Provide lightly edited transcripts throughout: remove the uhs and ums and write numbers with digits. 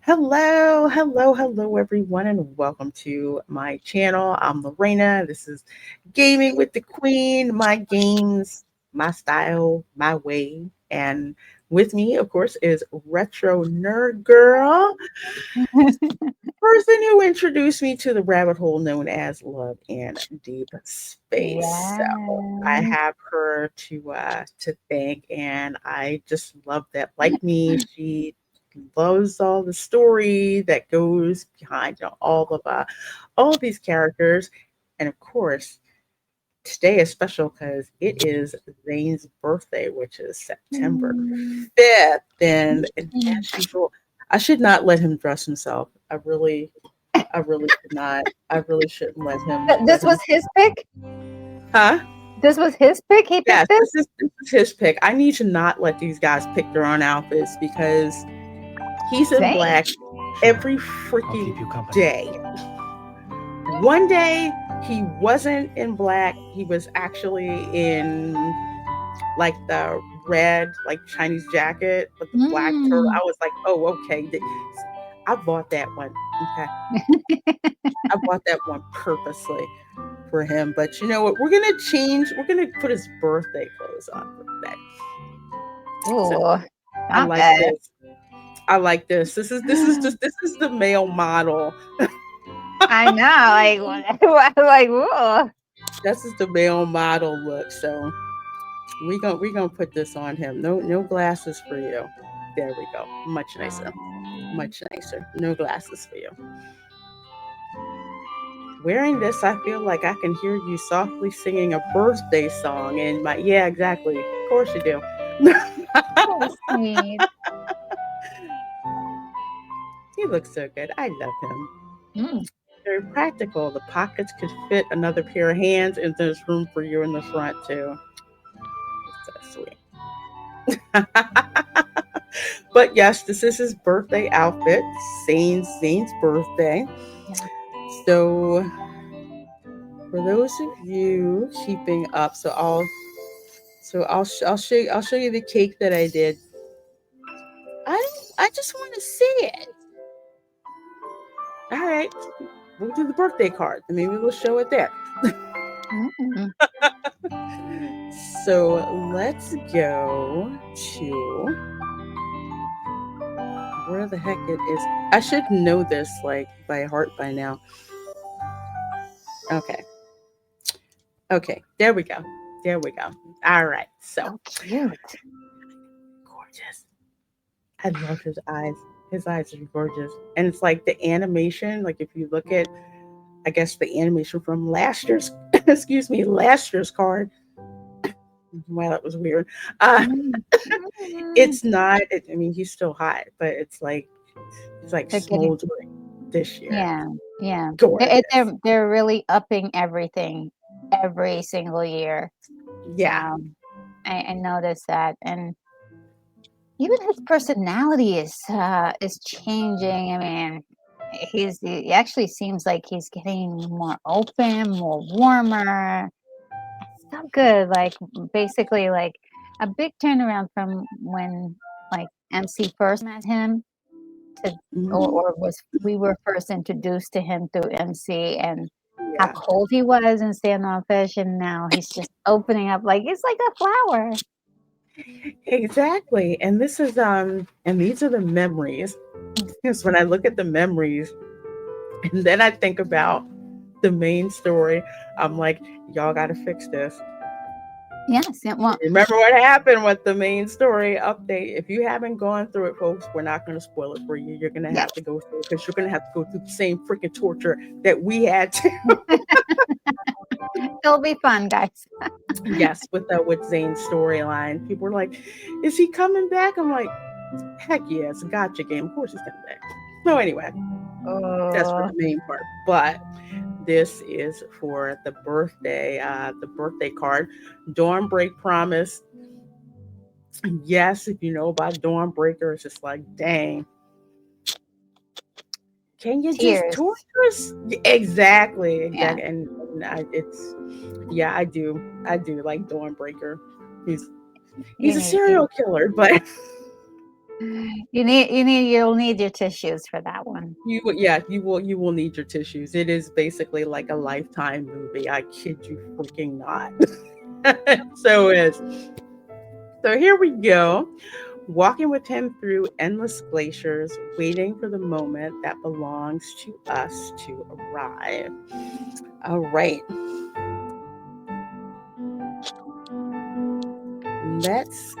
Hello, everyone, and welcome to my channel. I'm Lorena. This is Gaming with the Queen, my games, my style, my way. And with me, of course, is Retro Nerd Girl, person who introduced me to the rabbit hole known as Love and Deep Space. So I Yeah. have her to thank, and I just love that. Like me, she loves all the story that goes behind all of these characters, and of course, today is special because it is Zane's birthday, which is September Mm. 5th. And Mm. as usual, I should not let him dress himself. I really should not. I really shouldn't let This him. was his pick? Huh? This was his pick? He Yes, picked this? this is his pick. I need to not let these guys pick their own outfits because he's in Same. black every I'll freaking keep you company. day. One day he wasn't in black. He was actually in like the red, like Chinese jacket with the black turtle. Mm. I was like, oh, okay. I bought that one. Okay. I bought that one purposely for him. But you know what? We're gonna change. We're gonna put his birthday clothes on for today. So Ooh, I not like bad. this. I like this. This is the male model. I know, like, ooh. This is the male model look. So we gonna put this on him. No glasses for you. There we go. Much nicer. Um, Much nicer. No glasses for you. Wearing this, I feel like I can hear you softly singing a birthday song in my. Yeah, exactly. Of course you do. so sweet. He looks so good. I love him. Mm. Very practical. The pockets could fit another pair of hands, and there's room for you in the front too. It's so sweet. But yes, this is his birthday outfit. Zane's birthday. Yeah. So for those of you keeping up, I'll show you the cake that I did. I just want to see it. All right, we'll do the birthday card, and maybe we'll show it there. Mm. So let's go to where the heck it is. I should know this like by heart by now. Okay, okay, there we go. There we go. All right, so So cute. gorgeous. I love his eyes. His eyes are gorgeous, and it's like the animation. Like if you look at, I guess the animation from last year's, excuse me, last year's card. Wow, that was weird. Uh, Mm. Mm. it's not. I mean, he's still hot, but it's like They're getting smoldering this year. yeah, yeah. Gorgeous. They're really upping everything every single year. Yeah. I noticed that, and even his personality is changing. I mean, he actually seems like he's getting more open, more warmer. It's so good. Like basically, like a big turnaround from when like MC first met him to, Mhm. or was we were first introduced to him through MC and how Yeah. cold he was and standoffish, and now he's just opening up like he's like a flower. Exactly. And these are the memories. Because when I look at the memories and then I think about the main story, I'm like, y'all got to fix this. Yes, yeah, well, Remember what happened with the main story update. If you haven't gone through it, folks, we're not going to spoil it for you. You're going to yeah. have to go through it because you're going to have to go through the same freaking torture that we had to. It'll be fun, guys. Yes, with Zane's storyline. People were like, is he coming back? I'm like, heck yeah, it's a gotcha game. Of course he's coming back. So anyway, that's for Oh, the main part. But this is for the birthday card. Dawnbreak promise. Yes, if you know about Dawnbreaker, it's just like, dang, can you just tears. torture us? Exactly, Yeah, exactly. And it's yeah, I do like Dawnbreaker. He's you a need serial you. killer, but You'll need your tissues for that one. Yeah, you will need your tissues. It is basically like a Lifetime movie. I kid you freaking not. So is. So here we go. Walking with him through endless glaciers, waiting for the moment that belongs to us to arrive. All right, let's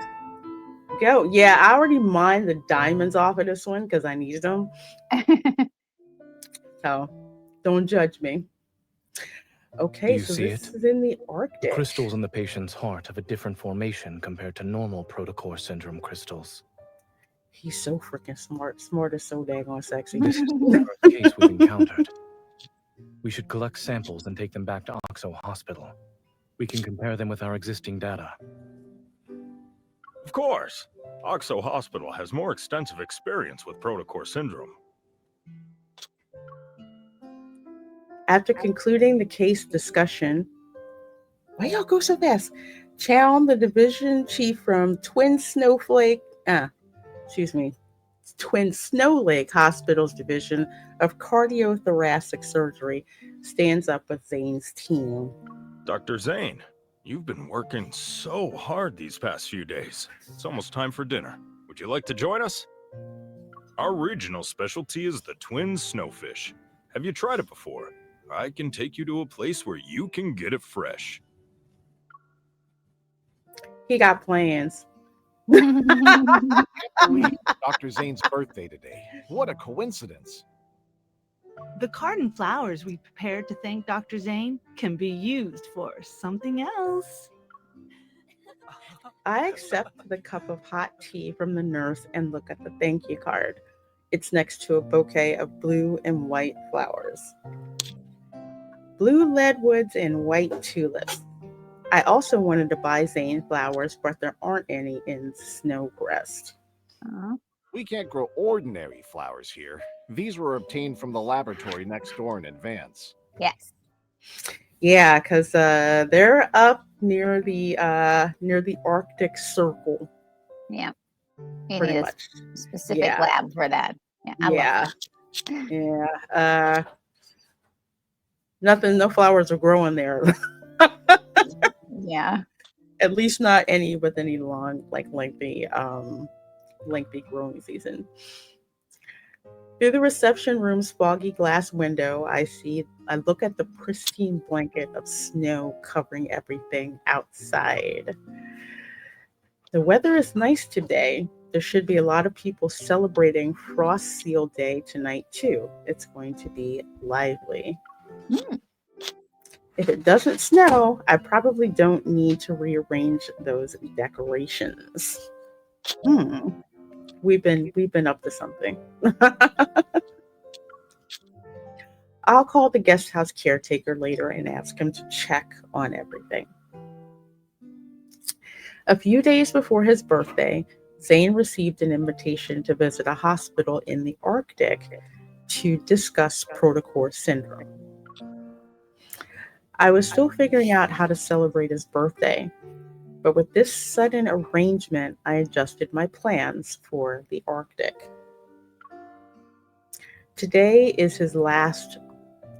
go. Yeah, I already mined the diamonds off of this one because I needed them. So don't judge me. Do Okay, you so see this it? is in the The Arctic. crystals in the patient's heart have a different formation compared to normal protocore syndrome crystals. He's so freaking smart. Smart is so daggone sexy. This is the first case we've encountered. We should collect samples and take them back to Oxo Hospital. We can compare them with our existing data. Of course. Oxo Hospital has more extensive experience with protocore syndrome. After concluding the case discussion, why y'all go so fast? Chown, the division chief from Twin Snow Lake Hospital's division of cardiothoracic surgery, stands up with Zane's team. Dr. Zayne, you've been working so hard these past few days. It's almost time for dinner. Would you like to join us? Our regional specialty is the twin snowfish. Have you tried it before? I can take you to a place where you can get it fresh. He got plans. I believe Dr. Zane's birthday today. What a coincidence. The carton flowers we prepared to thank Dr. Zane can be used for something else. I accept the cup of hot tea from the nurse and look at the thank you card. It's next to a bouquet of blue and white flowers. Blue leadwoods and white tulips. I also wanted to buy Zane flowers, but there aren't any in Snowcrest. We can't grow ordinary flowers here. These were obtained from the laboratory next door in advance. Yes. Yeah, because they're up near the Arctic Circle. Yeah. You Pretty need much. a specific Yeah. lab for that. Yeah. I love that. Yeah. Nothing. No flowers are growing there. Yeah. At least not any with any long, lengthy growing season. Through the reception room's foggy glass window, I look at the pristine blanket of snow covering everything outside. The weather is nice today. There should be a lot of people celebrating Frost Seal Day tonight, too. It's going to be lively. If it doesn't snow, I probably don't need to rearrange those decorations. We've been up to something. I'll call the guest house caretaker later and ask him to check on everything. A few days before his birthday, Zane received an invitation to visit a hospital in the Arctic to discuss protocore syndrome. I was still figuring out how to celebrate his birthday, but with this sudden arrangement, I adjusted my plans for the Arctic. Today is his last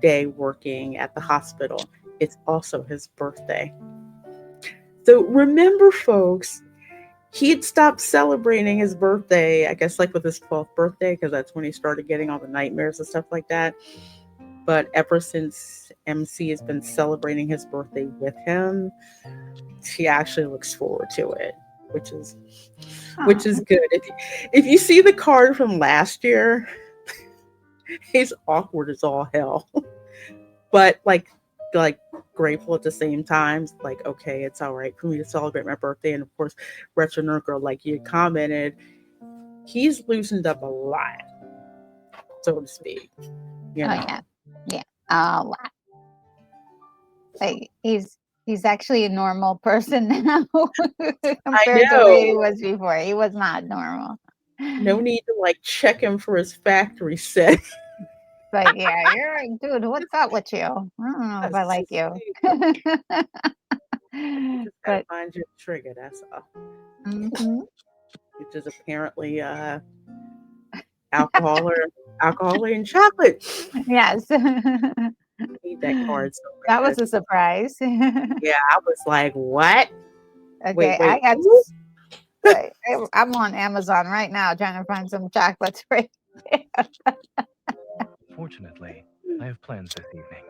day working at the hospital. It's also his birthday. So remember, folks, he'd stopped celebrating his birthday, I guess like with his 12th birthday, because that's when he started getting all the nightmares and stuff like that. But ever since MC has been celebrating his birthday with him, he actually looks forward to it, which is good. If you see the card from last year, he's awkward as all hell, but like grateful at the same time. Like, okay, it's all right for me to celebrate my birthday. And of course, Retro Nerd Girl, like you commented, he's loosened up a lot, so to speak. You know? Yeah, a lot. Like he's actually a normal person now compared to where he was before. He was not normal. No need to like check him for his factory set. Like, yeah, you're like, dude, what's up with you? I don't know if I like you. Just gotta find your trigger, that's all. which is apparently alcohol or alcohol and chocolate. Yes. I need that card so That bad. was a surprise. Yeah, I was like, what? Okay, Wait. I got. Who? I'm on Amazon right now trying to find some chocolates for you. Fortunately, I have plans this evening.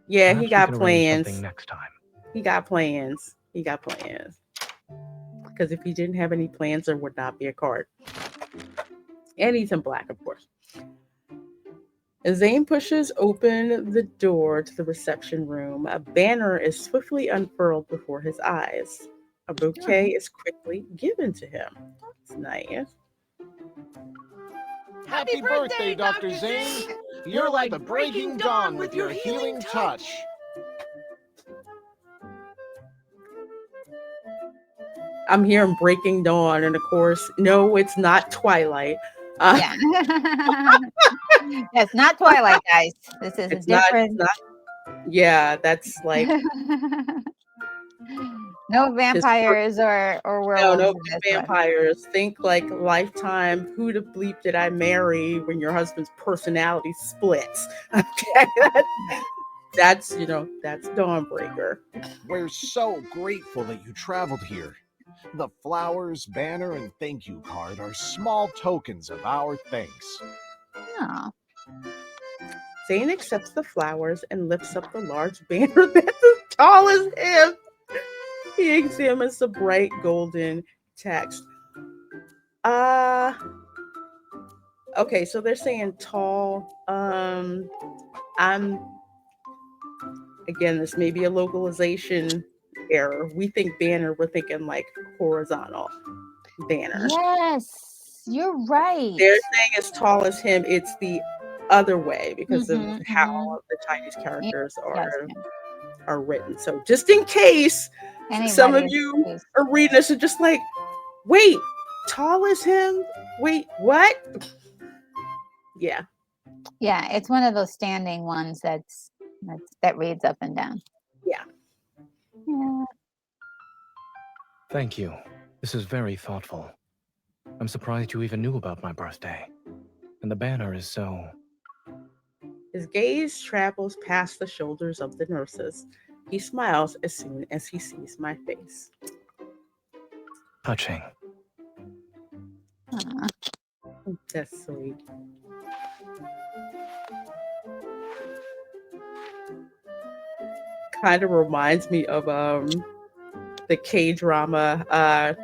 Yeah, Perhaps he we got can arrange plans. something next time. He got plans. He got plans. Because if he didn't have any plans, there would not be a card. And he's in black, of course. As Zane pushes open the door to the reception room, a banner is swiftly unfurled before his eyes. A bouquet is quickly given to him. That's nice. Happy birthday, Dr. Zane! You're like the breaking dawn with your healing touch. I'm hearing Breaking Dawn, and of course, no, it's not Twilight. Yeah. It's not Twilight, guys. This is a It's not, different. yeah, that's like, No vampires or no werewolves in this one. vampires. Think like Lifetime, Who the Bleep Did I Marry, when your husband's personality splits. Okay, that's Dawnbreaker. We're so grateful that you traveled here. The flowers, banner, and thank you card are small tokens of our thanks. Oh. Zane accepts the flowers and lifts up the large banner that's as tall as him. He examines the bright golden text. Okay, so they're saying tall. I'm again, this may be a localization error. We think banner, we're thinking like horizontal banner. Yes, you're right. They're saying as tall as him, it's the other way because of Mhm, how the Chinese characters Yes, are written. So just in case some of Anybody you who's- are reading this are just like, wait, tall as him? Wait, what? Yeah. Yeah, it's one of those standing ones that reads up and down. Yeah. Yeah. Thank you. This is very thoughtful. I'm surprised you even knew about my birthday. And the banner is so... His gaze travels past the shoulders of the nurses. He smiles as soon as he sees my face. touching. Aw. That's sweet. Kind of reminds me of the K-drama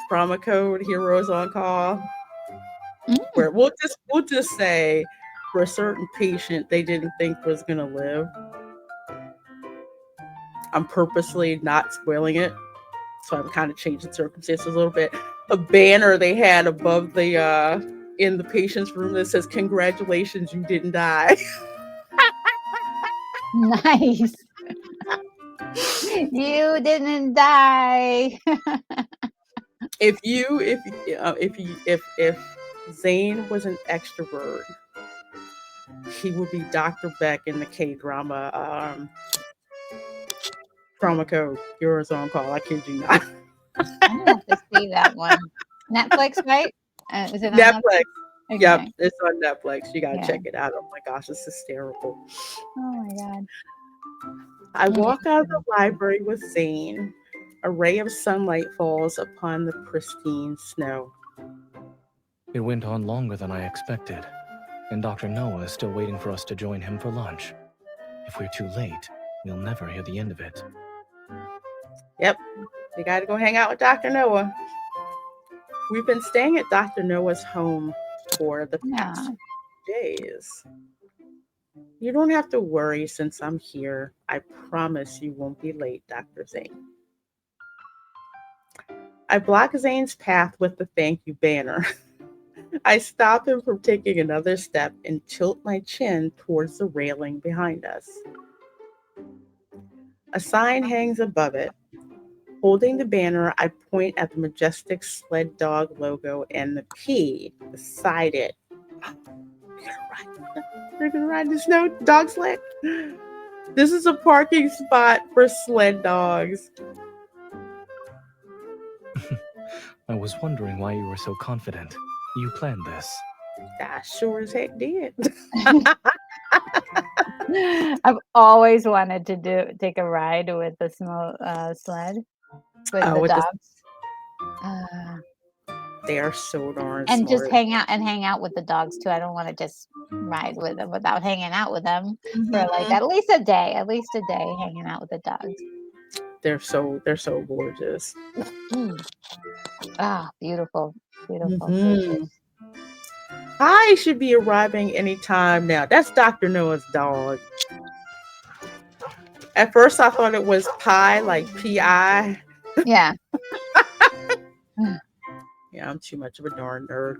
trauma code Heroes on Call, where we'll just say for a certain patient they didn't think was gonna live. I'm purposely not spoiling it, so I'm kind of changing circumstances a little bit. A banner they had above the in the patient's room that says "Congratulations, you didn't die." Nice. You didn't die. If Zane was an extrovert, he would be Dr. Beck in the K-drama trauma code Heroes on Call. I kid you not. I'm gonna have to see that one. Netflix, right? Is it on Netflix. Okay. Yep, it's on Netflix. You gotta Yeah. check it out. Oh my gosh, it's hysterical. Oh my god. I Yeah. walk out of the library with Zane. A ray of sunlight falls upon the pristine snow. It went on longer than I expected, and Dr. Noah is still waiting for us to join him for lunch. If we're too late, we'll never hear the end of it. Yep, you gotta go hang out with Dr. Noah. We've been staying at Dr. Noah's home for the past few days. You don't have to worry since I'm here. I promise you won't be late, Dr. Zane. I block Zane's path with the thank you banner. I stop him from taking another step and tilt my chin towards the railing behind us. A sign hangs above it. Holding the banner, I point at the majestic sled dog logo and the P beside it. We're gonna ride the snow dog sled. This is a parking spot for sled dogs. I was wondering why you were so confident. You planned this. I sure as heck did. I've always wanted to take a ride with the snow sled with Oh, the with dogs. Uh, they are so darn and just smart. hang out with the dogs too. I don't want to just ride with them without hanging out with them for like Mhm. at least a day hanging out with the dogs. They're so gorgeous. Mm. Ah, beautiful, beautiful Hmm. creatures. I should be arriving anytime now. That's Dr. Noah's dog. At first, I thought it was Pi, like Pi. Yeah. Yeah, I'm too much of a darn nerd.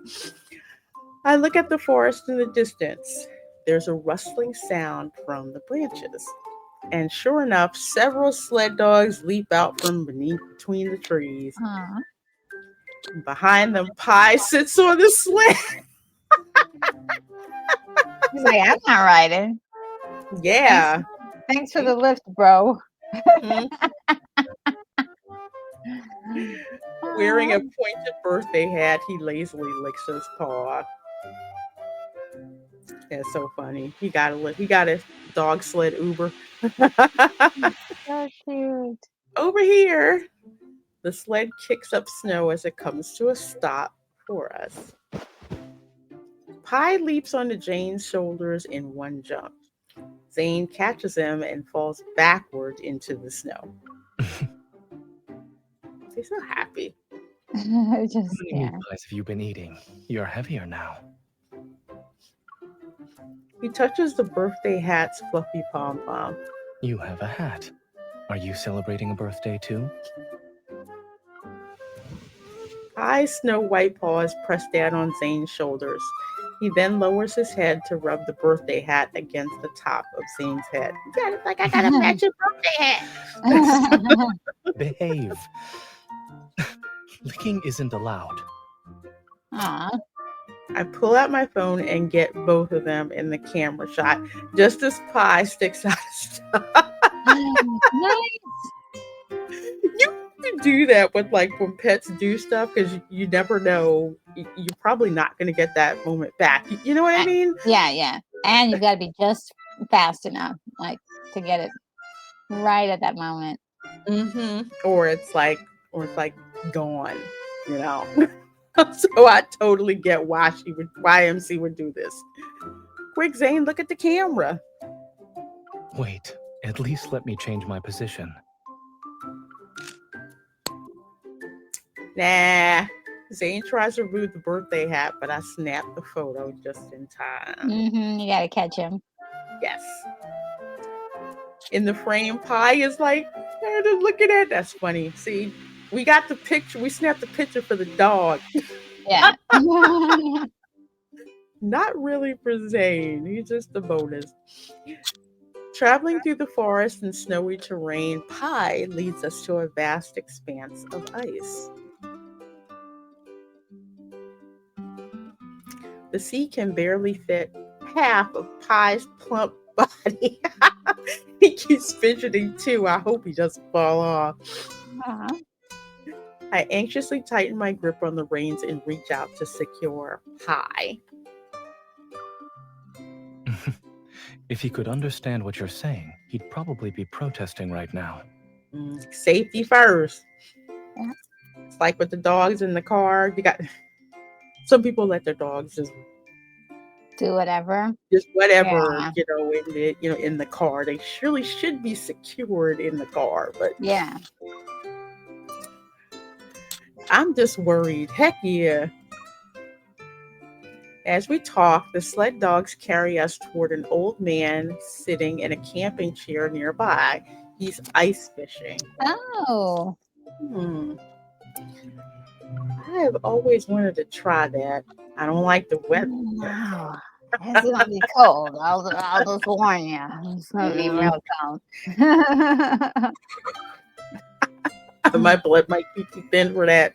I look at the forest in the distance. There's a rustling sound from the branches. And sure enough, several sled dogs leap out from between the trees. Aw. Behind them, Pi sits on the sled. He's like, I'm not riding. Thanks, Yeah. thanks for the lift, bro. Mhm. Wearing a pointed birthday hat, he lazily licks his paw. That's so funny. He got a dog sled Uber. So cute. Over here. The sled kicks up snow as it comes to a stop for us. Pi leaps onto Jane's shoulders in one jump. Zane catches him and falls backward into the snow. He's so happy. Just How many meat yeah. pies have you been eating? You're heavier now. He touches the birthday hat's fluffy pom-pom. You have a hat. Are you celebrating a birthday too? Pi's snow white paws press down on Zane's shoulders. He then lowers his head to rub the birthday hat against the top of Zane's head. Yeah, it's like I got a matching birthday hat. Behave. Licking isn't allowed. Aw. I pull out my phone and get both of them in the camera shot, just as Pi sticks out his tongue. Nice. You can do that with like when pets do stuff because you never know. You're probably not going to get that moment back. You know what I mean? Yeah. And you got to be just fast enough, like, to get it right at that moment. Mm-hmm. Or it's like gone. You know. So I totally get why MC would do this. Quick, Zane, look at the camera. Wait, at least let me change my position. Nah. Zane tries to remove the birthday hat, but I snap the photo just in time. You got to catch him. Yes. In the frame, Pi is like, just looking at. That's funny. See, we got the picture. We snapped the picture for the dog. Yeah. Not really for Zane. He's just a bonus. Traveling through the forest and snowy terrain, Pi leads us to a vast expanse of ice. The sea can barely fit half of Pi's plump body. He keeps fidgeting too. I hope he doesn't fall off. Aw. I anxiously tighten my grip on the reins and reach out to secure Pi. If he could understand what you're saying, he'd probably be protesting right now. Safety first. Yeah. It's like with the dogs in the car. You got some people let their dogs just Do whatever. whatever, Yeah. in the car. They surely should be secured in the car, but Yeah. I'm just worried. Heck yeah. As we talk, the sled dogs carry us toward an old man sitting in a camping chair nearby. He's ice fishing. Oh. I have always wanted to try that. I don't like the weather. Wow. It's gonna be cold. I'll just warn you. It's gonna be real cold. My blood might be too thin for that.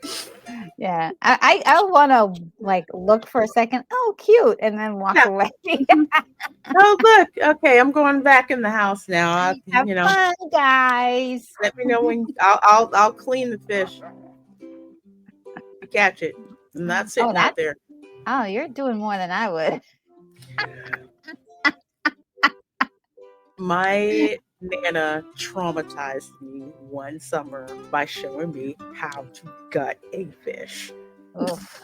Yeah. I want to like look for a second. Oh, cute, and then walk away. Oh, look. Okay, I'm going back in the house now. Have fun, guys. Let me know when I'll clean the fish. to catch it. I'm not Oh, sitting out there. oh, you're doing more than I would. My Nana traumatized me one summer by showing me how to gut a fish. Oof.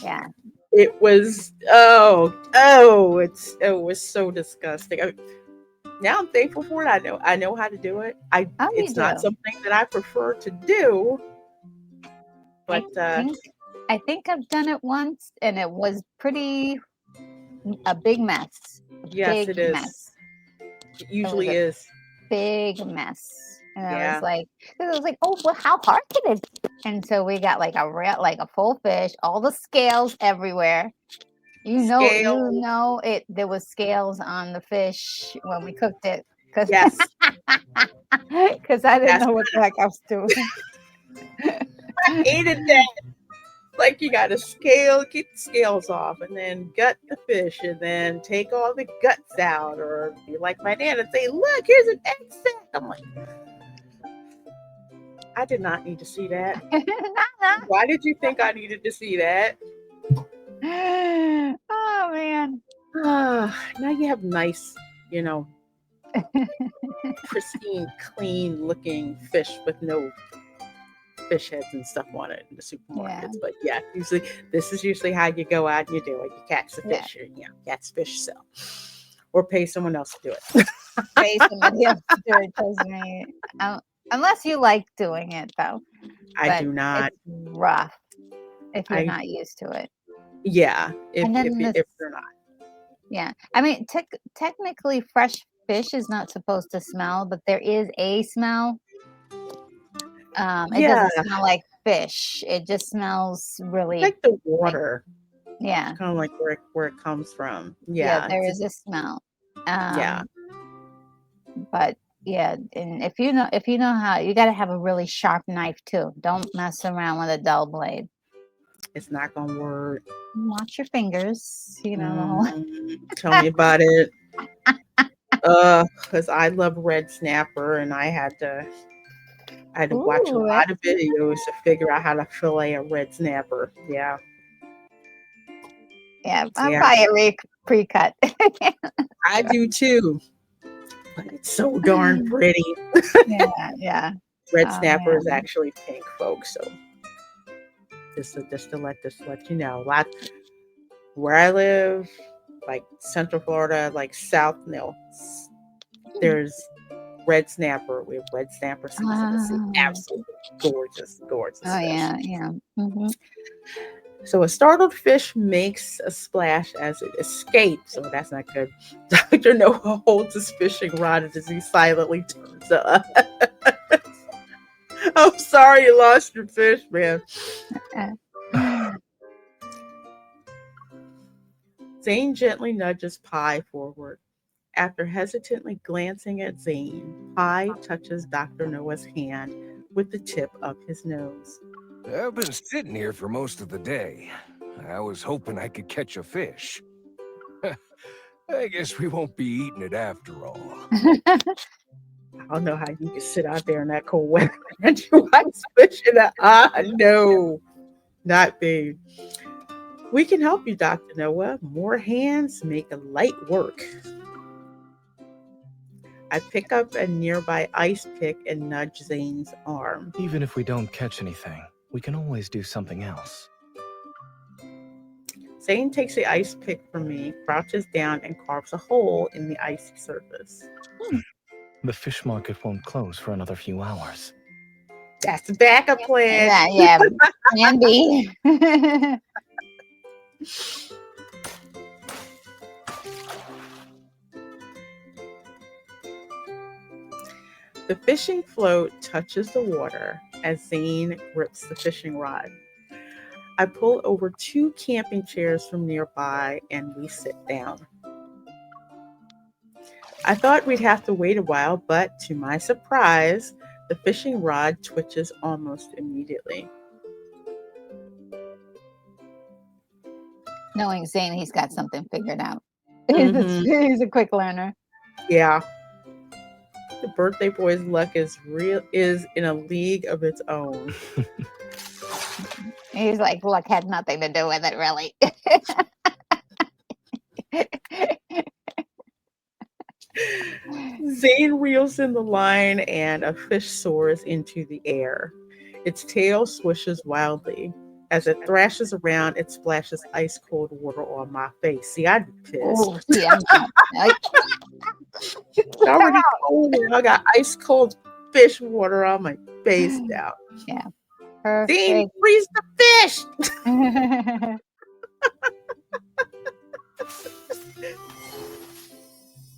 Yeah. It was it was so disgusting. Now I'm thankful for it. I know how to do it. Oh, you It's not do. something that I prefer to do, I but think I've done it once, and it was pretty a big mess. A yes, big it is. mess. It It was usually a is. big mess. And Yeah. I was like, oh, well, how hard can it be? And so we got like a full fish, all the scales everywhere. Scale. It. There was scales on the fish when we cooked it, because Yes. I didn't That's know what the heck I was doing. I hated that. Like you gotta scale, get the scales off, and then gut the fish, and then take all the guts out, or be like my dad and say, "Look, here's an egg sac." I'm like, I did not need to see that. Why did you think I needed to see that? Oh man. Now you have nice, you know, pristine, clean looking fish with no fish heads and stuff on it in the Yeah. supermarkets. But yeah, this is usually how you go out and you do it. You catch the Yeah. fish, or catch fish sell, or pay someone else to do it. Pay somebody else to do it, 'cause me. Unless you like doing it though. I But do not. it's rough if you're I not used to it. Yeah, And then if you're not. yeah. I mean, technically, fresh fish is not supposed to smell, but there is a smell. It Yeah, doesn't smell like fish. It just smells really like the like, water. yeah, Kind of like where it comes from. yeah. Yeah, There is a smell. yeah. But yeah, and if you know how, you got to have a really sharp knife too. Don't mess around with a dull blade. It's not gonna work. Watch your fingers. You know. Tell me about it. Because I love red snapper, and I had to watch a Ooh, lot of videos to figure out how to fillet a red snapper. Yeah, yeah. I'll yeah. buy it pre-cut. I do too. But it's so darn pretty. Yeah, yeah. Red Oh snapper is man. actually pink, folks. So just to let you know, where I live, like Central Florida, like South, no, there's red snapper. We have red snapper season. It's Oh, absolutely gorgeous, gorgeous oh fish. yeah, yeah. Hmm. So a startled fish makes a splash as it escapes. So that's not good. Dr. Noah holds his fishing rod as he silently turns up. I'm sorry you lost your fish, man. Zane gently nudges Pi forward. After hesitantly glancing at Zane, Pi touches Dr. Noah's hand with the tip of his nose. I've been sitting here for most of the day. I was hoping I could catch a fish. I guess we won't be eating it after all. I don't know how you can sit out there in that cold weather and you watch fish in the no, not me. We can help you, Dr. Noah. More hands make a light work. I pick up a nearby ice pick and nudge Zane's arm. Even if we don't catch anything, we can always do something else. Zane takes the ice pick from me, crouches down, and carves a hole in the icy surface. The fish market won't close for another few hours. That's the backup plan. Yeah, Plan B. The fishing float touches the water as Zane grips the fishing rod. I pull over 2 camping chairs from nearby and we sit down. I thought we'd have to wait a while, but to my surprise, the fishing rod twitches almost immediately. Knowing Zane, he's got something figured out. Mhm. He's a quick learner. Yeah. The birthday boy's luck is in a league of its own. He's like, look, had nothing to do with it, really. Zane reels in the line and a fish soars into the air. Its tail swishes wildly. As it thrashes around, it splashes ice cold water on my face. See, I'd be pissed. Oh, see, I'm like, It's already cold and I got ice cold fish water on my face now. yeah, Zane, perfect. freeze the fish!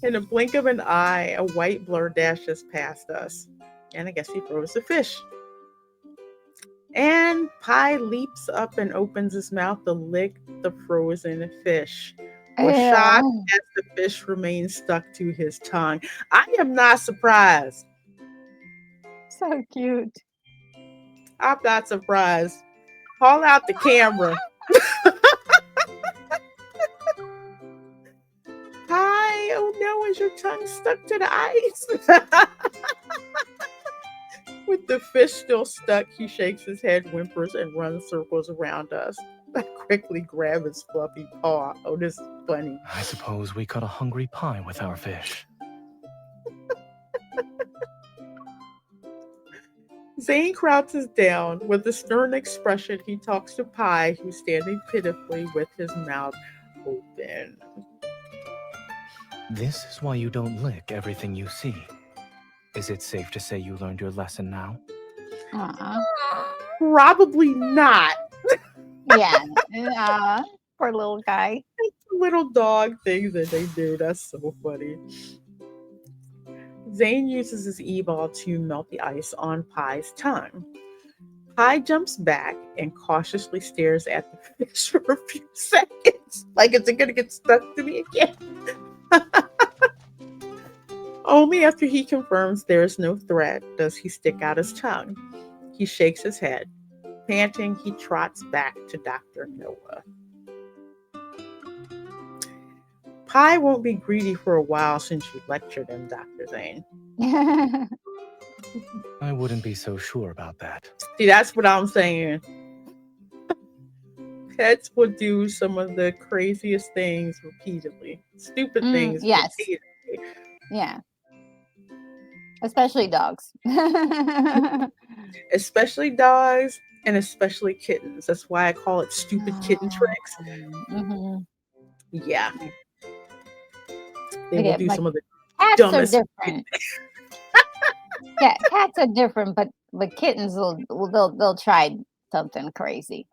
In a blink of an eye, a white blur dashes past us. And I guess he throws the fish. And Pi leaps up and opens his mouth to lick the frozen fish. Was shocked as the fish remains stuck to his tongue. I am not surprised. So cute. I'm not surprised. Call out the camera. Hi, oh no, is your tongue stuck to the ice? With the fish still stuck, he shakes his head, whimpers, and runs circles around us. I quickly grab his fluffy paw. Oh, this is funny. I suppose we caught a hungry Pi with our fish. Zane crouches down. With a stern expression, he talks to Pi, who's standing pitifully with his mouth open. This is why you don't lick everything you see. Is it safe to say you learned your lesson now? Probably not. Yeah. Poor little guy. Little dog things that they do. That's so funny. Zane uses his e-ball to melt the ice on Pi's tongue. Pi jumps back and cautiously stares at the fish for a few seconds. Like, is it going to get stuck to me again? Only after he confirms there is no threat does he stick out his tongue. He shakes his head. Panting, he trots back to Dr. Noah. Pi won't be greedy for a while since you lectured him, Dr. Zane. I wouldn't be so sure about that. See, that's what I'm saying. Pets will do some of the craziest things repeatedly. Stupid things yes. repeatedly. Yeah. Especially dogs. Especially dogs and especially kittens. That's why I call it stupid kitten tricks. Mm-hmm. Yeah. They will do some of the cats dumbest. are different. Yeah, cats are different, but kittens they'll try something crazy.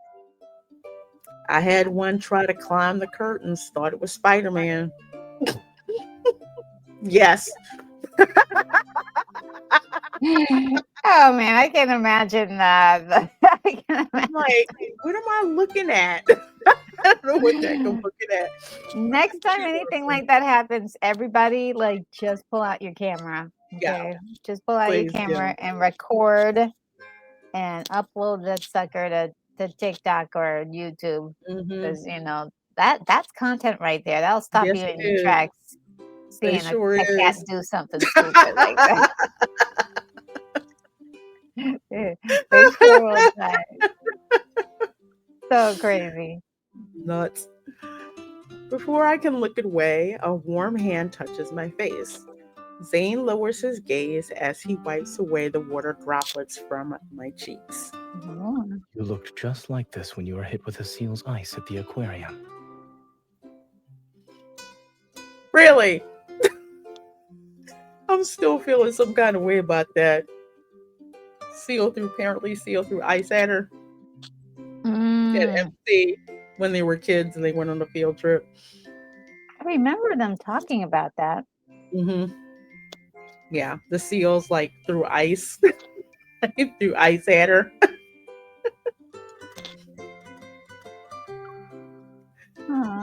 I had one try to climb the curtains, thought it was Spider-Man. Yes. Oh man, I can imagine that. I'm like, what am I looking at? I don't know what the heck I'm looking at. Next time anything like that happens, everybody just pull out your camera. Okay. Yeah. Just pull out your camera and record and upload that sucker to TikTok or YouTube. Because that's content right there. That'll stop you in your tracks seeing a cat do something stupid like that. They sure will try. So crazy. Nuts. Before I can look away, a warm hand touches my face. Zane lowers his gaze as he wipes away the water droplets from my cheeks. You looked just like this when you were hit with a seal's ice at the aquarium. Really? I'm still feeling some kind of way about that. Apparently seal through ice at her. At MC when they were kids and they went on a field trip. I remember them talking about that. Mm-hmm. Yeah, the seals threw ice. Threw ice at her.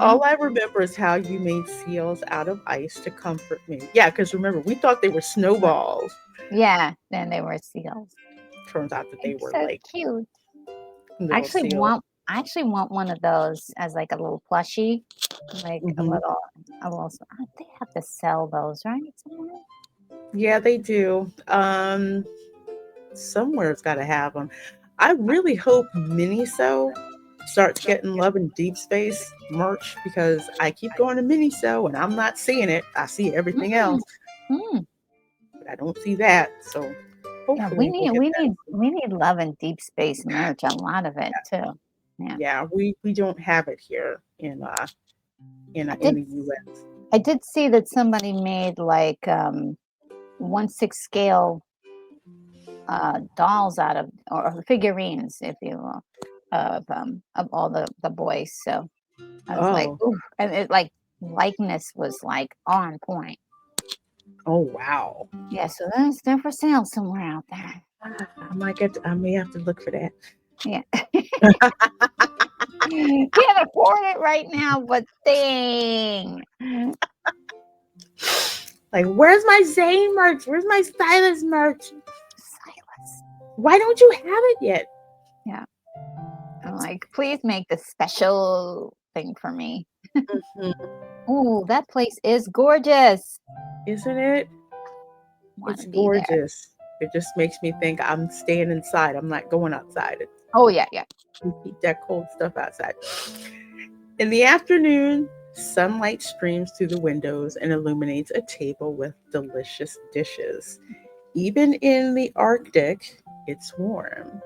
All I remember is how you made seals out of ice to comfort me. Yeah, because remember, we thought they were snowballs. Yeah, then they were seals. Turns out that they were so cute. I actually want one of those as a little plushie, a little. They have to sell those, right? Somewhere? Yeah, they do. Somewhere's got to have them. I really hope Miniso starts getting love in Deep Space merch because I keep going to Miniso and I'm not seeing it. I see everything Mm, else, mm. but I don't see that. So Yeah, we hopefully we'll need get we that. need we need love and deep space merch. A lot of it too. Yeah, Yeah, we don't have it here I in did the US. I did see that somebody made like 1/6 scale dolls out of or figurines, if you will, of all the boys. So I was like, Oh, ooh, and it like likeness was like on point. oh wow. Yeah, so they're for sale somewhere out there. I may have to look for that. Yeah. Can't afford it right now, but dang. Like, where's my Zane merch? Where's my stylist merch? Silas. Why don't you have it yet? Yeah. I'm like, please make the special thing for me. Mhm. Ooh, that place is gorgeous. Isn't it? Want It's to be there. gorgeous. It just makes me think I'm staying inside. I'm not going outside. Oh yeah, yeah. We keep that cold stuff outside. In the afternoon, sunlight streams through the windows and illuminates a table with delicious dishes. Even in the Arctic, it's warm.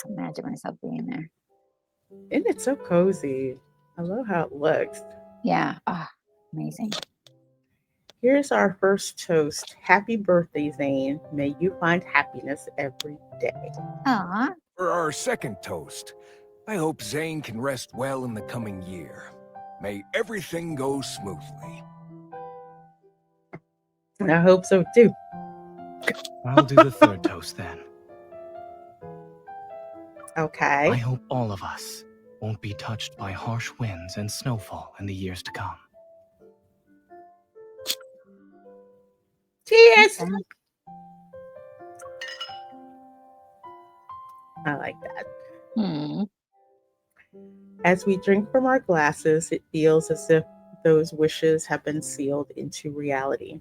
Imagine myself being there. And it's so cozy. I love how it looks. Yeah. Amazing. Here's our first toast. Happy birthday, Zane. May you find happiness every day. Aw. For our second toast, I hope Zane can rest well in the coming year. May everything go smoothly. And I hope so too. I'll do the third toast then. Okay. I hope all of us won't be touched by harsh winds and snowfall in the years to come. Cheers. Okay. I like that. Hmm. As we drink from our glasses, it feels as if those wishes have been sealed into reality.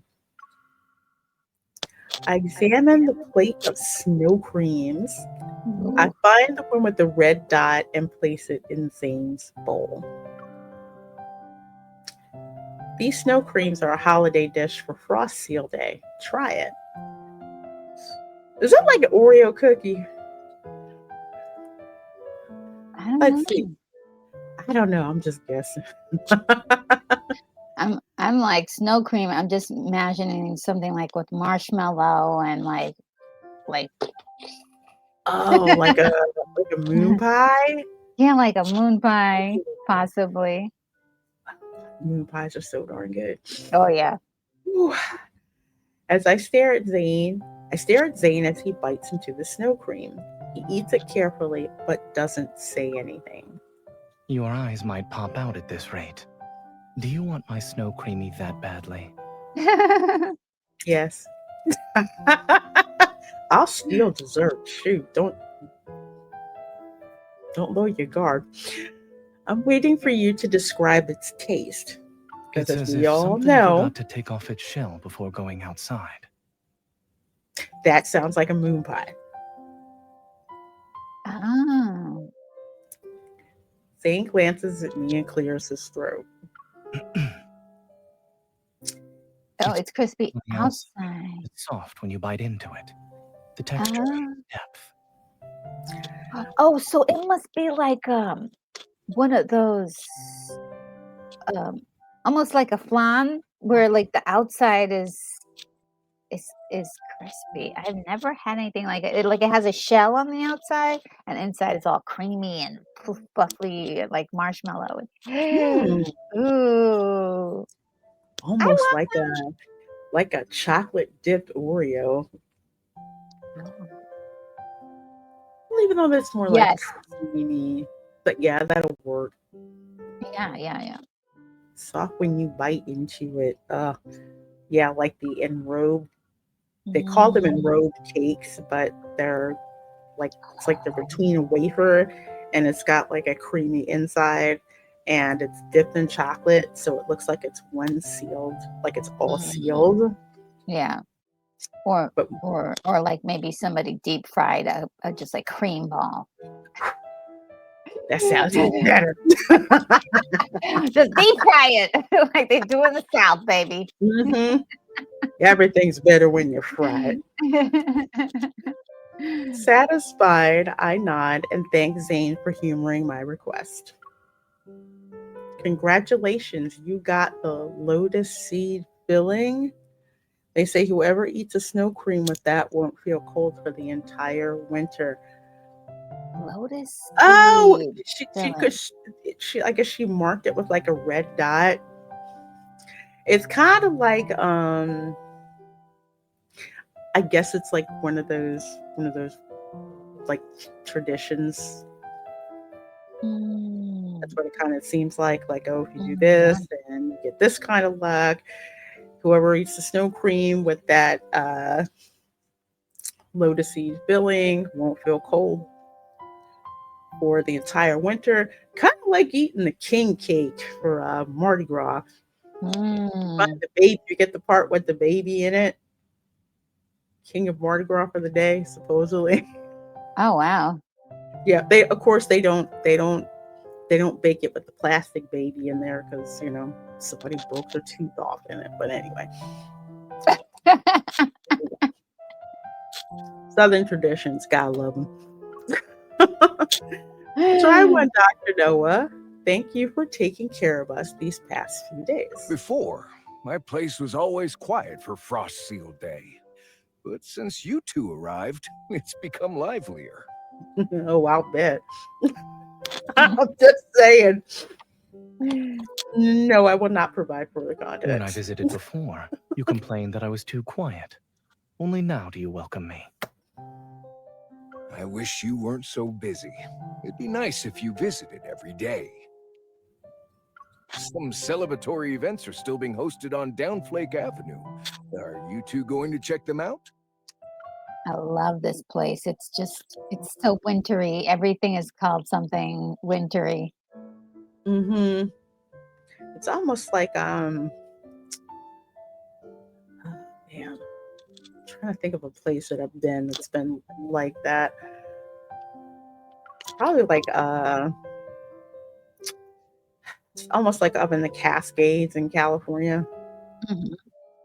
I examine the plate of snow creams. I Ooh. find the one with the red dot and place it in Zane's bowl. These snow creams are a holiday dish for Frost Seal Day. Try it. Is that like an Oreo cookie? I don't Let's see. know. I don't know. I'm just guessing. I'm like snow cream. I'm just imagining something like with marshmallow and like Oh, like a moon pie. yeah, like a moon pie, possibly. Moon pies are so darn good. Oh yeah. Whew. As I stare at Zane as he bites into the snow cream. He eats it carefully, but doesn't say anything. Your eyes might pop out at this rate. Do you want my snow creamy that badly? Yes. I'll steal dessert. Shoot, don't lower your guard. I'm waiting for you to describe its taste. Because It's as as we if all something know, forgot to take off its shell before going outside. that sounds like a moon pie. Oh. Zane glances at me and clears his throat. Oh, it's crispy Something else. outside. It's soft when you bite into it. The texture Ah. and depth. Oh, so it must be like one of those um almost like a flan where like the outside is crispy. I've never had anything like it. Like it has a shell on the outside and inside it's all creamy and fluffy like marshmallow. Hmm, Ooh. I almost love like a chocolate dipped Oreo. that. Well, even though that's more like Yes. creamy. But yeah, that'll work. Yeah, yeah, yeah. Soft when you bite into it. Yeah, like the enrobed. They call them Mm. enrobed cakes, but they're it's like they're between a wafer and it's got like a creamy inside and it's dipped in chocolate, so it looks like it's one sealed, like it's all Mm. sealed. Yeah. Or But or like maybe somebody deep fried a just like cream ball. that sounds even better. Just deep fry it like they do in the South, baby. Hmm. Everything's better when you fry it. Satisfied, I nod and thank Zane for humoring my request. Congratulations, you got the lotus seed filling. They say whoever eats a snow cream with that won't feel cold for the entire winter. Lotus Oh, seed she could filling. she I guess she marked it with like a red dot. It's kind of like I guess it's like one of those like traditions. That's Mm, what it kind of seems like. Like, oh, if you do yeah. this, then you get this kind of luck. Whoever eats the snow cream with that lotus seed filling won't feel cold for the entire winter. Kind of like eating the king cake for Mardi Gras. Find Mm. the baby, you get the part with the baby in it. King of Mardi Gras for the day, supposedly. Oh wow. Yeah, they of course they don't bake it with the plastic baby in there because somebody broke their tooth off in it. But anyway, Southern traditions, gotta love them. Try one, Dr. Noah. Thank you for taking care of us these past few days. Before, my place was always quiet for Frost Seal Day. But since you two arrived, it's become livelier. Oh, I'll bet. I'm just saying. No, I will not provide further When I context. visited before, you complained that I was too quiet. Only now do you welcome me. I wish you weren't so busy. It'd be nice if you visited every day. Some celebratory events are still being hosted on Downflake Avenue. Are you two going to check them out? I love this place. It's so wintry. Everything is called something wintry. Mm-hmm. It's almost like oh, man, I'm trying to think of a place that I've been that's been like that. Probably like it's almost like up in the Cascades in California, Mhm.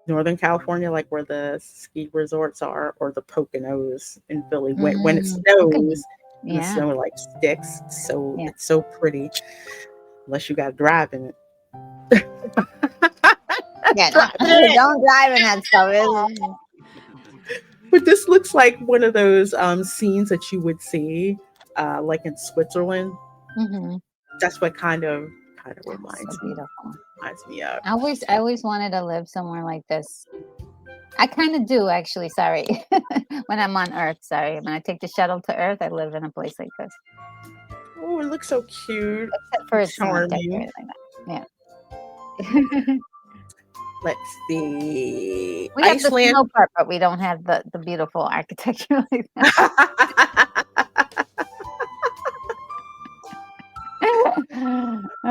Northern California, like where the ski resorts are, or the Poconos in Philly. When it Okay. snows and the Yeah. snow like sticks, so Yeah. it's so pretty. Unless you got to drive in it. Yeah. Drive in it. Don't drive in that stuff. But this looks like one of those scenes that you would see like in Switzerland. Mm-hmm. That's what kind of So reminds beautiful. me of. I always wanted to live somewhere like this. I kind of do actually. Sorry, when I'm on Earth. Sorry, when I take the shuttle to Earth, I live in a place like this. Oh, it looks so cute, Except for it's not charming. decorated like that. Yeah. Let's see, We have the Iceland. snow part, but we don't have the beautiful architecture like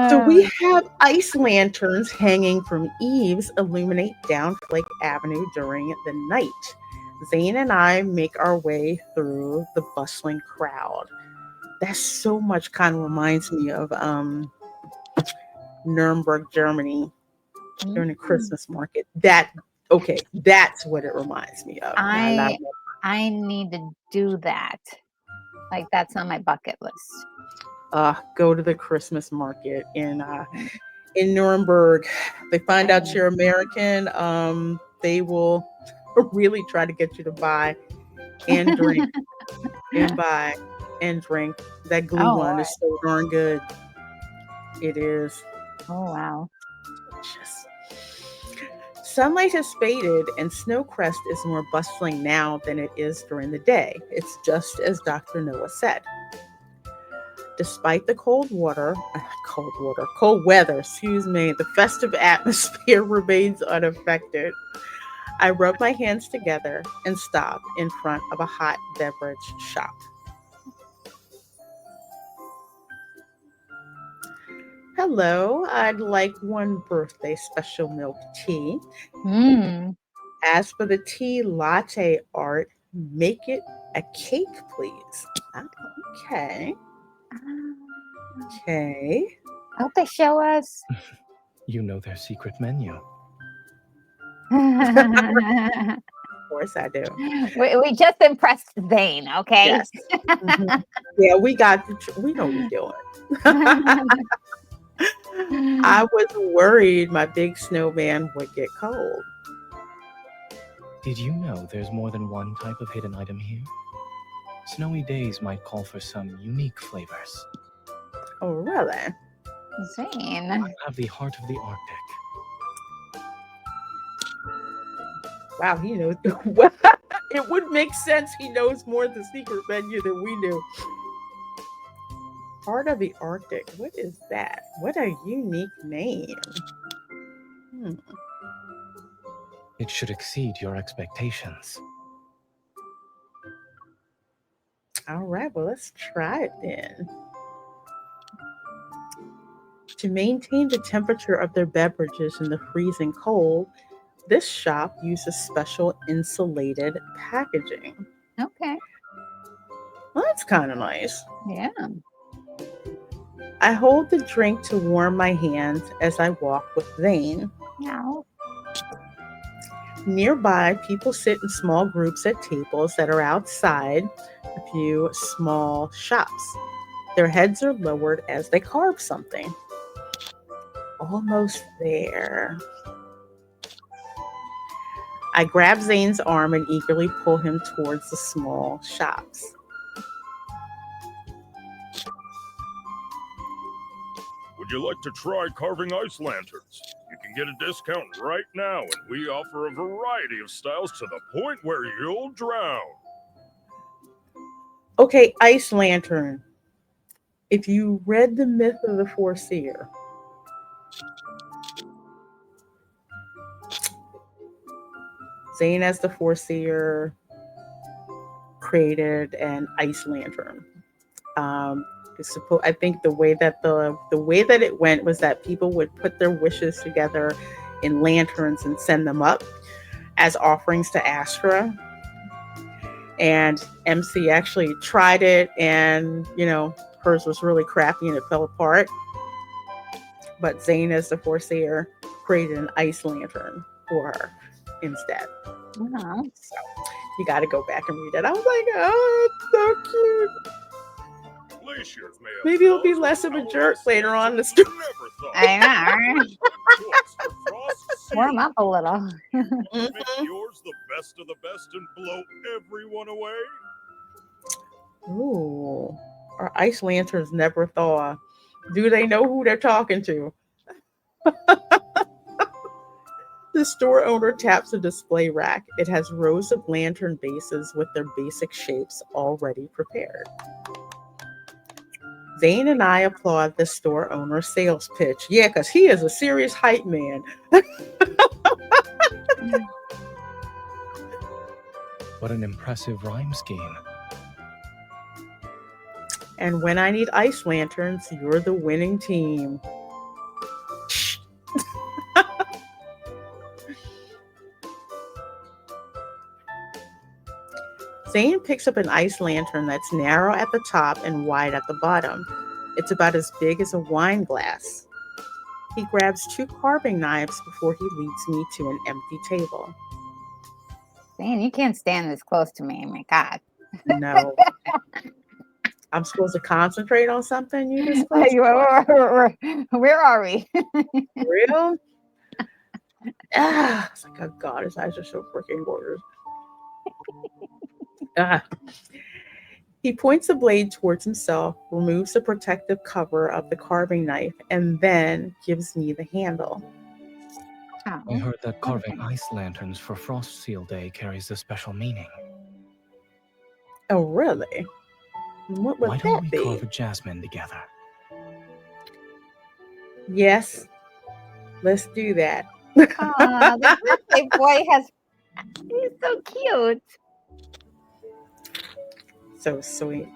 So that. we have ice lanterns hanging from eaves illuminate Downflake Avenue during the night. Zane and I make our way through the bustling crowd. That so much kind of reminds me of Nuremberg, Germany during the Mm. Christmas market. That's what it reminds me of. And I love I it. I need to do that. Like that's on my bucket list. Go to the Christmas market Mm. in Nuremberg. They find out And you're American. They will really try to get you to buy and drink and buy and drink. That glue oh one Lord. is so darn good. It is Oh wow. delicious. Sunlight has faded, and Snowcrest is more bustling now than it is during the day. It's just as Dr. Noah said. Despite the cold weather, the festive atmosphere remains unaffected. I rub my hands together and stop in front of a hot beverage shop. Hello, I'd like one birthday special milk tea. Mm. As for the tea latte art, make it a cake, please. Oh, okay. Okay. I hope they show us. You know their secret menu. Of course I do. we just impressed Zane, okay? Yes. Mhm. Yeah, we know what we're doing. I was worried my big snowman would get cold. Did you know there's more than one type of hidden item here? Snowy days might call for some unique flavors. Oh, really? Zane. I have the heart of the Arctic. Wow, he knows. Well, it would make sense he knows more of the secret menu than we do. Heart of the Arctic. What is that? What a unique name. It should exceed your expectations. All right, well, let's try it then. To maintain the temperature of their beverages in the freezing cold, this shop uses special insulated packaging. Okay. Well, that's kind of nice. Yeah. I hold the drink to warm my hands as I walk with Zane. No. Nearby, people sit in small groups at tables that are outside a few small shops. Their heads are lowered as they carve something. Almost there. I grab Zane's arm and eagerly pull him towards the small shops. Would you like to try carving ice lanterns? You can get a discount right now, and we offer a variety of styles to the point where you'll drown. Okay, ice lantern. If you read The Myth of the Foreseer, Zane as the Foreseer created an ice lantern. I think the way that it went was that people would put their wishes together in lanterns and send them up as offerings to Astra. And MC actually tried it, and hers was really crappy and it fell apart. But Zane as the Foreseer created an ice lantern for her instead. Wow. So you got to go back and read it. I was like, oh, it's so cute. Maybe he'll be less of a jerk later on in the story. I know. Warm up a little. Make yours the best of the best and blow everyone away. Ooh, our ice lanterns never thaw. Do they know who they're talking to? The store owner taps a display rack. It has rows of lantern bases with their basic shapes already prepared. Zane and I applaud the store owner's sales pitch. Yeah, because he is a serious hype man. What an impressive rhyme scheme. And when I need ice lanterns, you're the winning team. Zane picks up an ice lantern that's narrow at the top and wide at the bottom. It's about as big as a wine glass. He grabs 2 carving knives before he leads me to an empty table. Zane, you can't stand this close to me. Oh my God. No. I'm supposed to concentrate on something? You just close to Where are we? real? It's like, oh God, his eyes are so freaking gorgeous. He points the blade towards himself, removes the protective cover of the carving knife, and then gives me the handle. Oh. I heard that carving ice lanterns for Frost Seal Day carries a special meaning. Oh, really? What would Why don't we that be? carve a jasmine together? Yes, let's do that. Aw, the birthday boy he's so cute. So sweet.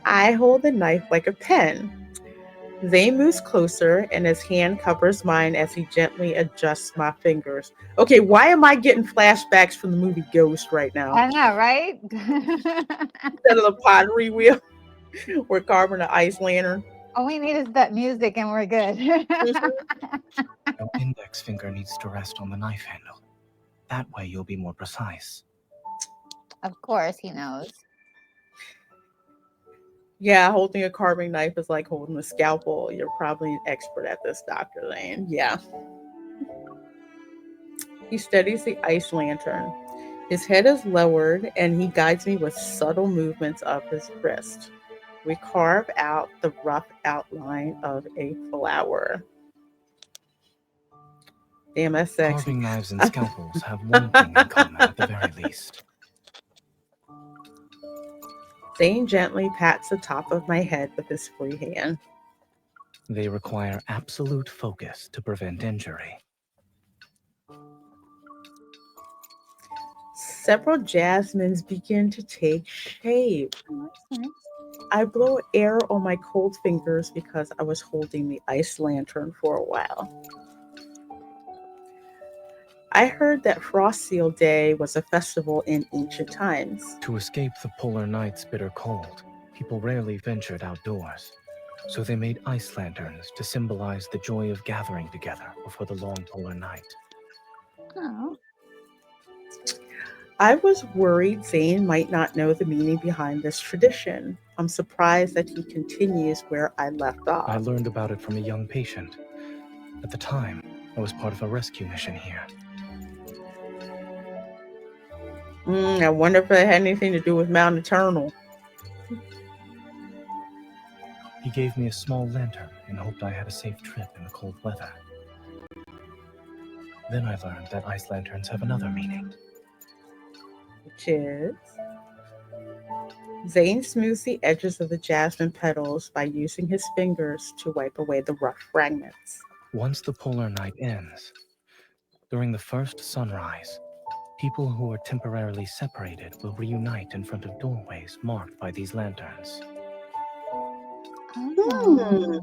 I hold the knife like a pen. Zane moves closer and his hand covers mine as he gently adjusts my fingers. Okay, why am I getting flashbacks from the movie Ghost right now? I know, right? Instead of the pottery wheel, we're carving an ice lantern. All we need is that music and we're good. Your index finger needs to rest on the knife handle. That way you'll be more precise. Of course, he knows. Yeah, holding a carving knife is like holding a scalpel. You're probably an expert at this, Dr. Lane. Yeah. He steadies the ice lantern. His head is lowered and he guides me with subtle movements of his wrist. We carve out the rough outline of a flower. Damn, that's sexy. Carving knives and scalpels have one thing in common at the very least. Zane gently pats the top of my head with his free hand. They require absolute focus to prevent injury. Several jasmines begin to take shape. Oh, that's nice. I blow air on my cold fingers because I was holding the ice lantern for a while. I heard that Frost Seal Day was a festival in ancient times. To escape the polar night's bitter cold, people rarely ventured outdoors. So they made ice lanterns to symbolize the joy of gathering together before the long polar night. Oh, I was worried Zane might not know the meaning behind this tradition. I'm surprised that he continues where I left off. I learned about it from a young patient. At the time, I was part of a rescue mission here. I wonder if it had anything to do with Mount Eternal. He gave me a small lantern and hoped I had a safe trip in the cold weather. Then I learned that ice lanterns have another meaning. Which is Zane smooths the edges of the jasmine petals by using his fingers to wipe away the rough fragments. Once the polar night ends, during the first sunrise, people who are temporarily separated will reunite in front of doorways marked by these lanterns. oh.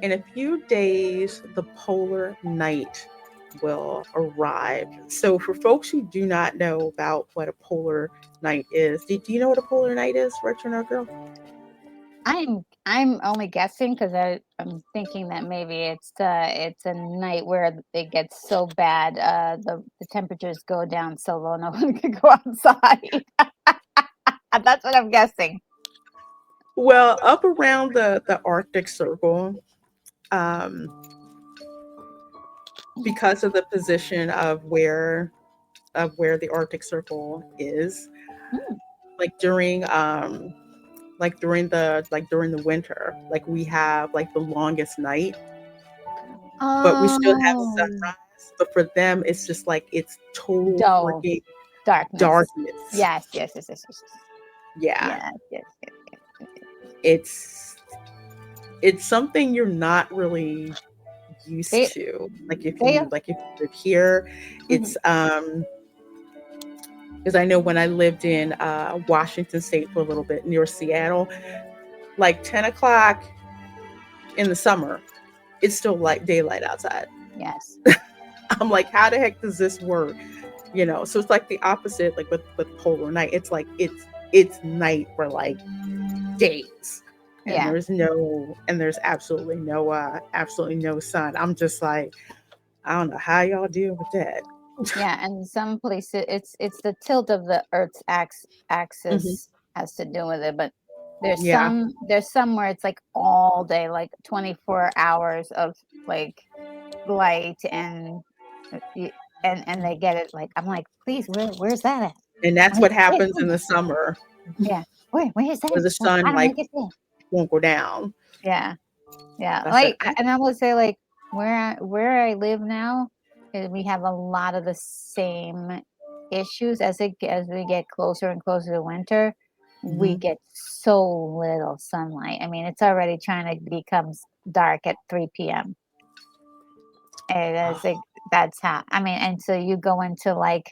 In a few days, the polar night will arrive. So, for folks who do not know about what a polar night is, do you know what a polar night is, Retro Nerd Girl? I'm only guessing because I'm thinking that maybe it's a night where it gets so bad, the temperatures go down so low no one can go outside. That's what I'm guessing. Well, up around the Arctic Circle, because of the position of where the Arctic Circle is, Hmm. like during during the winter, like we have like the longest night, but we still have Oh, sunrise. But for them, it's just like it's total dull freaking darkness. darkness. Yes, yes, yes, yes, yes, Yeah, yes, yes, yes. it's something you're not really used They to. Like if they you live here, mhm. it's because I know when I lived in Washington State for a little bit near Seattle, like 10 o'clock in the summer, it's still like daylight outside. Yes. I'm like, how the heck does this work? You know, so it's like the opposite, like with polar night. It's like it's night for like days. And Yeah. there's absolutely no sun. I'm just like, I don't know how y'all deal with that. Yeah, and some places it's the tilt of the Earth's axis has to do with it, but there's Yeah. some where it's like all day, like 24 hours of like light and and they get it like I'm like, please, where's that at? And that's Where, what happens in the summer yeah, where is that? where the sun How do I like get there? won't go down. Yeah, yeah. I said, Like, and I would say like where I live now, we have a lot of the same issues as we get closer and closer to winter. We get so little sunlight. I mean, it's already trying to become dark at 3 p.m. And it's like that's how. I mean, and so you go into like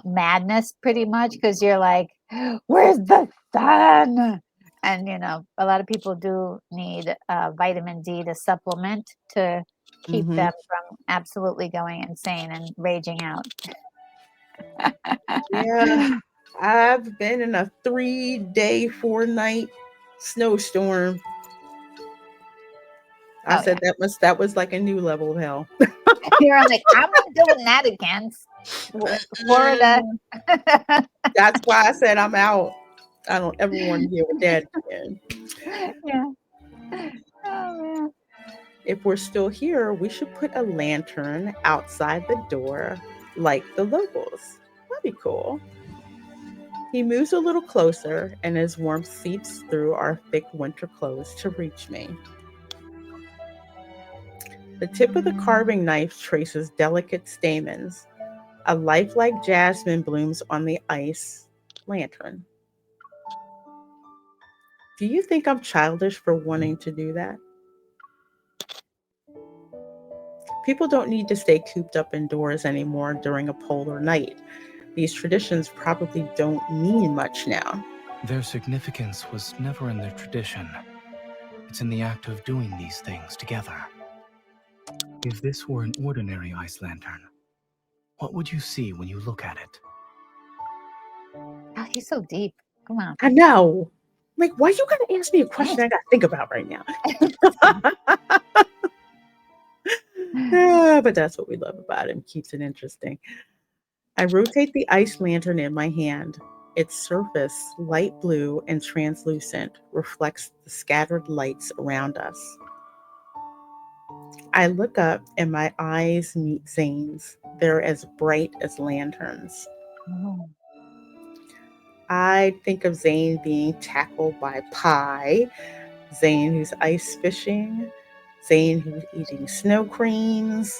madness pretty much because you're like, where's the sun? And a lot of people do need vitamin D to supplement to keep Hmm. them from absolutely going insane and raging out. Yeah, I've been in a 3-day, 4-night snowstorm. I Oh yeah. said that was like a new level of hell. You're like, I'm not doing that again. Florida. Mm, that's why I said I'm out. I don't ever want to deal with that again. Yeah. Oh man. If we're still here, we should put a lantern outside the door like the locals. That'd be cool. He moves a little closer, and his warmth seeps through our thick winter clothes to reach me. The tip of the carving knife traces delicate stamens. A lifelike jasmine blooms on the ice lantern. Do you think I'm childish for wanting to do that? People don't need to stay cooped up indoors anymore during a polar night. These traditions probably don't mean much now. Their significance was never in their tradition. It's in the act of doing these things together. If this were an ordinary ice lantern, what would you see when you look at it? Oh, he's so deep. Come on. I know. Like, why you gotta ask me a question I gotta think about right now? But that's what we love about him. Keeps it interesting. I rotate the ice lantern in my hand. Its surface, light blue and translucent, reflects the scattered lights around us. I look up and my eyes meet Zane's. They're as bright as lanterns. Oh. I think of Zane being tackled by Pi, Zane who's ice fishing, Zane who's eating snow creams.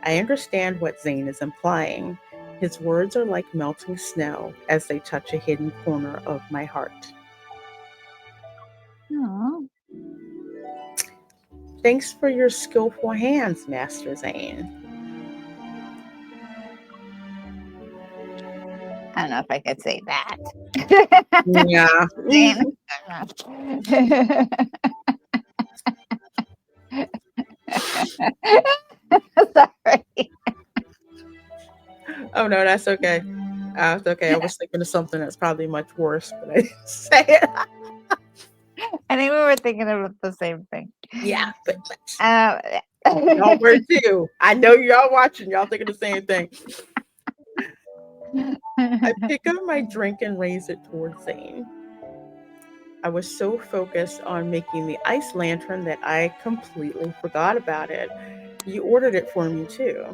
I understand what Zane is implying. His words are like melting snow as they touch a hidden corner of my heart. Oh. Thanks for your skillful hands, Master Zane. I don't know if I could say that. Yeah. Zane. Sorry. Oh no, that's okay. It's okay. I was thinking of something that's probably much worse, but I didn't say it. I think we were thinking about the same thing. Yeah, but Uh, y'all were too. I know y'all watching. Y'all thinking the same thing. I pick up my drink and raise it towards Zane. I was so focused on making the ice lantern that I completely forgot about it. You ordered it for me too.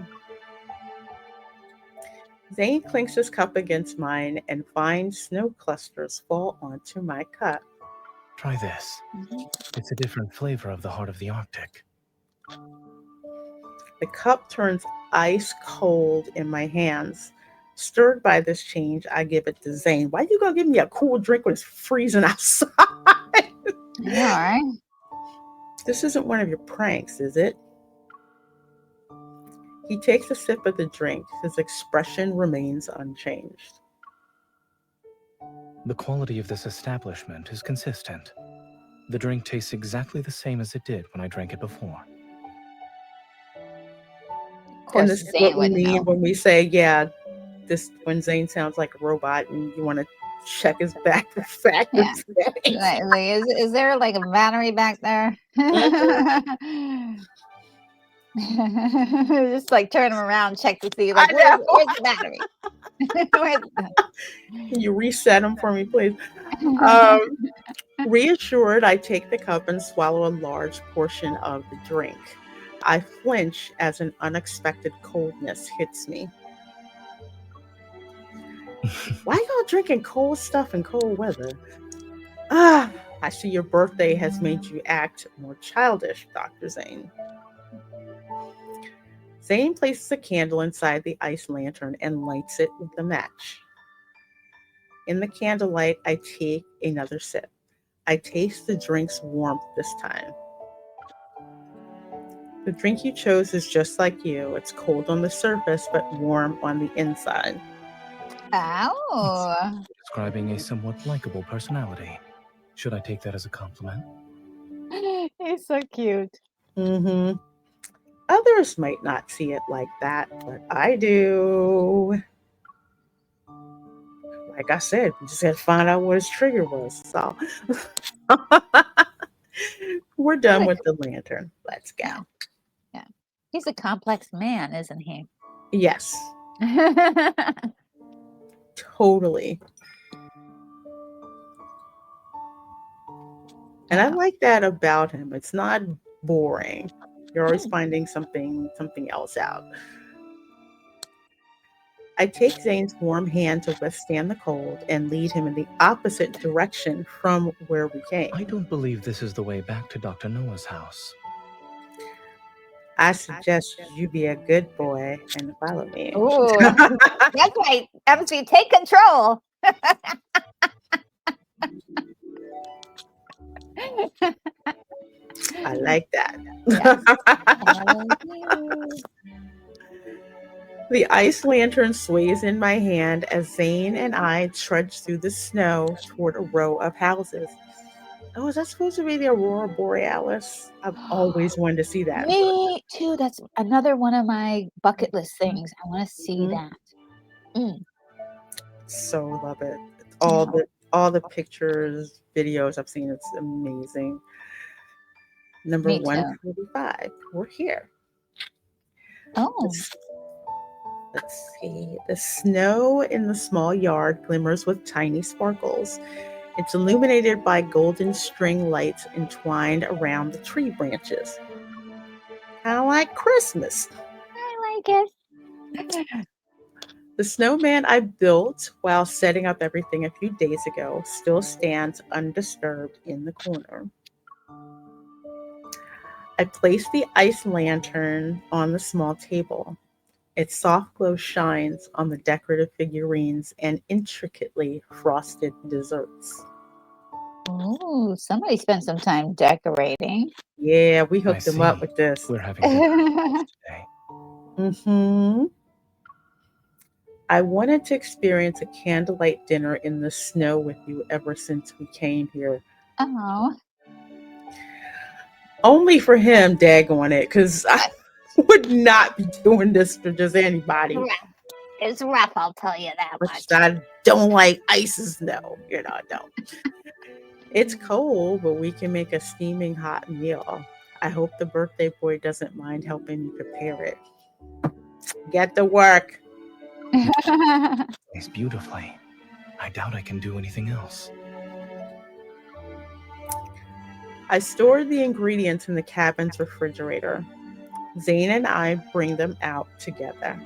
Zane clinks his cup against mine and fine snow clusters fall onto my cup. Try this. It's a different flavor of the heart of the Arctic. The cup turns ice cold in my hands. Stirred by this change, I give it to Zane. Why you gonna give me a cool drink when it's freezing outside? Yeah, all right. This isn't one of your pranks, is it? He takes a sip of the drink. His expression remains unchanged. The quality of this establishment is consistent. The drink tastes exactly the same as it did when I drank it before. Of And course, this is Zane what we would mean know. when we say, yeah, this when Zane sounds like a robot and you want to check his back for Yeah. factors. Like, is there like a battery back there? Just like turn him around, check to see like I where's know. the battery? Where's Can you reset them for me, please? Um, Reassured, I take the cup and swallow a large portion of the drink. I flinch as an unexpected coldness hits me. Why y'all drinking cold stuff in cold weather? Ah, I see your birthday has made you act more childish, Dr. Zane. Zane places a candle inside the ice lantern and lights it with a match. In the candlelight, I take another sip. I taste the drink's warmth this time. The drink you chose is just like you. It's cold on the surface, but warm on the inside. Oh. Describing a somewhat likable personality. Should I take that as a compliment? He's so cute. Mm-hmm. Others might not see it like that, but I do. Like I said, we just had to find out what his trigger was. So we're done with the lantern. Let's go. Yeah. Yeah. He's a complex man, isn't he? Yes, totally. And I like that about him. It's not boring. You're always finding something else out. I take Zane's warm hand to withstand the cold and lead him in the opposite direction from where we came. I don't believe this is the way back to Dr. Noah's house. I suggest you be a good boy and follow me. Ooh, that's right. MC, take control. I like that. Yes. The ice lantern sways in my hand as Zane and I trudge through the snow toward a row of houses. Oh, is that supposed to be the Aurora Borealis? I've always wanted to see that. Me too. That's another one of my bucket list things. I want to see that. So love it. Yeah. All the pictures, videos I've seen, it's amazing. Number Me too. 145. We're here. Oh, Let's see. The snow in the small yard glimmers with tiny sparkles. It's illuminated by golden string lights entwined around the tree branches. Kind of like Christmas. I like it. The snowman I built while setting up everything a few days ago still stands undisturbed in the corner. I place the ice lantern on the small table. Its soft glow shines on the decorative figurines and intricately frosted desserts. Oh, somebody spent some time decorating. Yeah, we hooked them up see. with this. We're having dinner today. Mm-hmm. I wanted to experience a candlelight dinner in the snow with you ever since we came here. Oh, Only for him, daggone it, because I would not be doing this for just anybody. it's rough. I'll tell you that much. I don't like ice and snow. I don't. It's cold, but we can make a steaming hot meal. I hope the birthday boy doesn't mind helping me prepare it. Get to work. It's beautifully. I doubt I can do anything else. I stored the ingredients in the cabin's refrigerator. Zane and I bring them out together.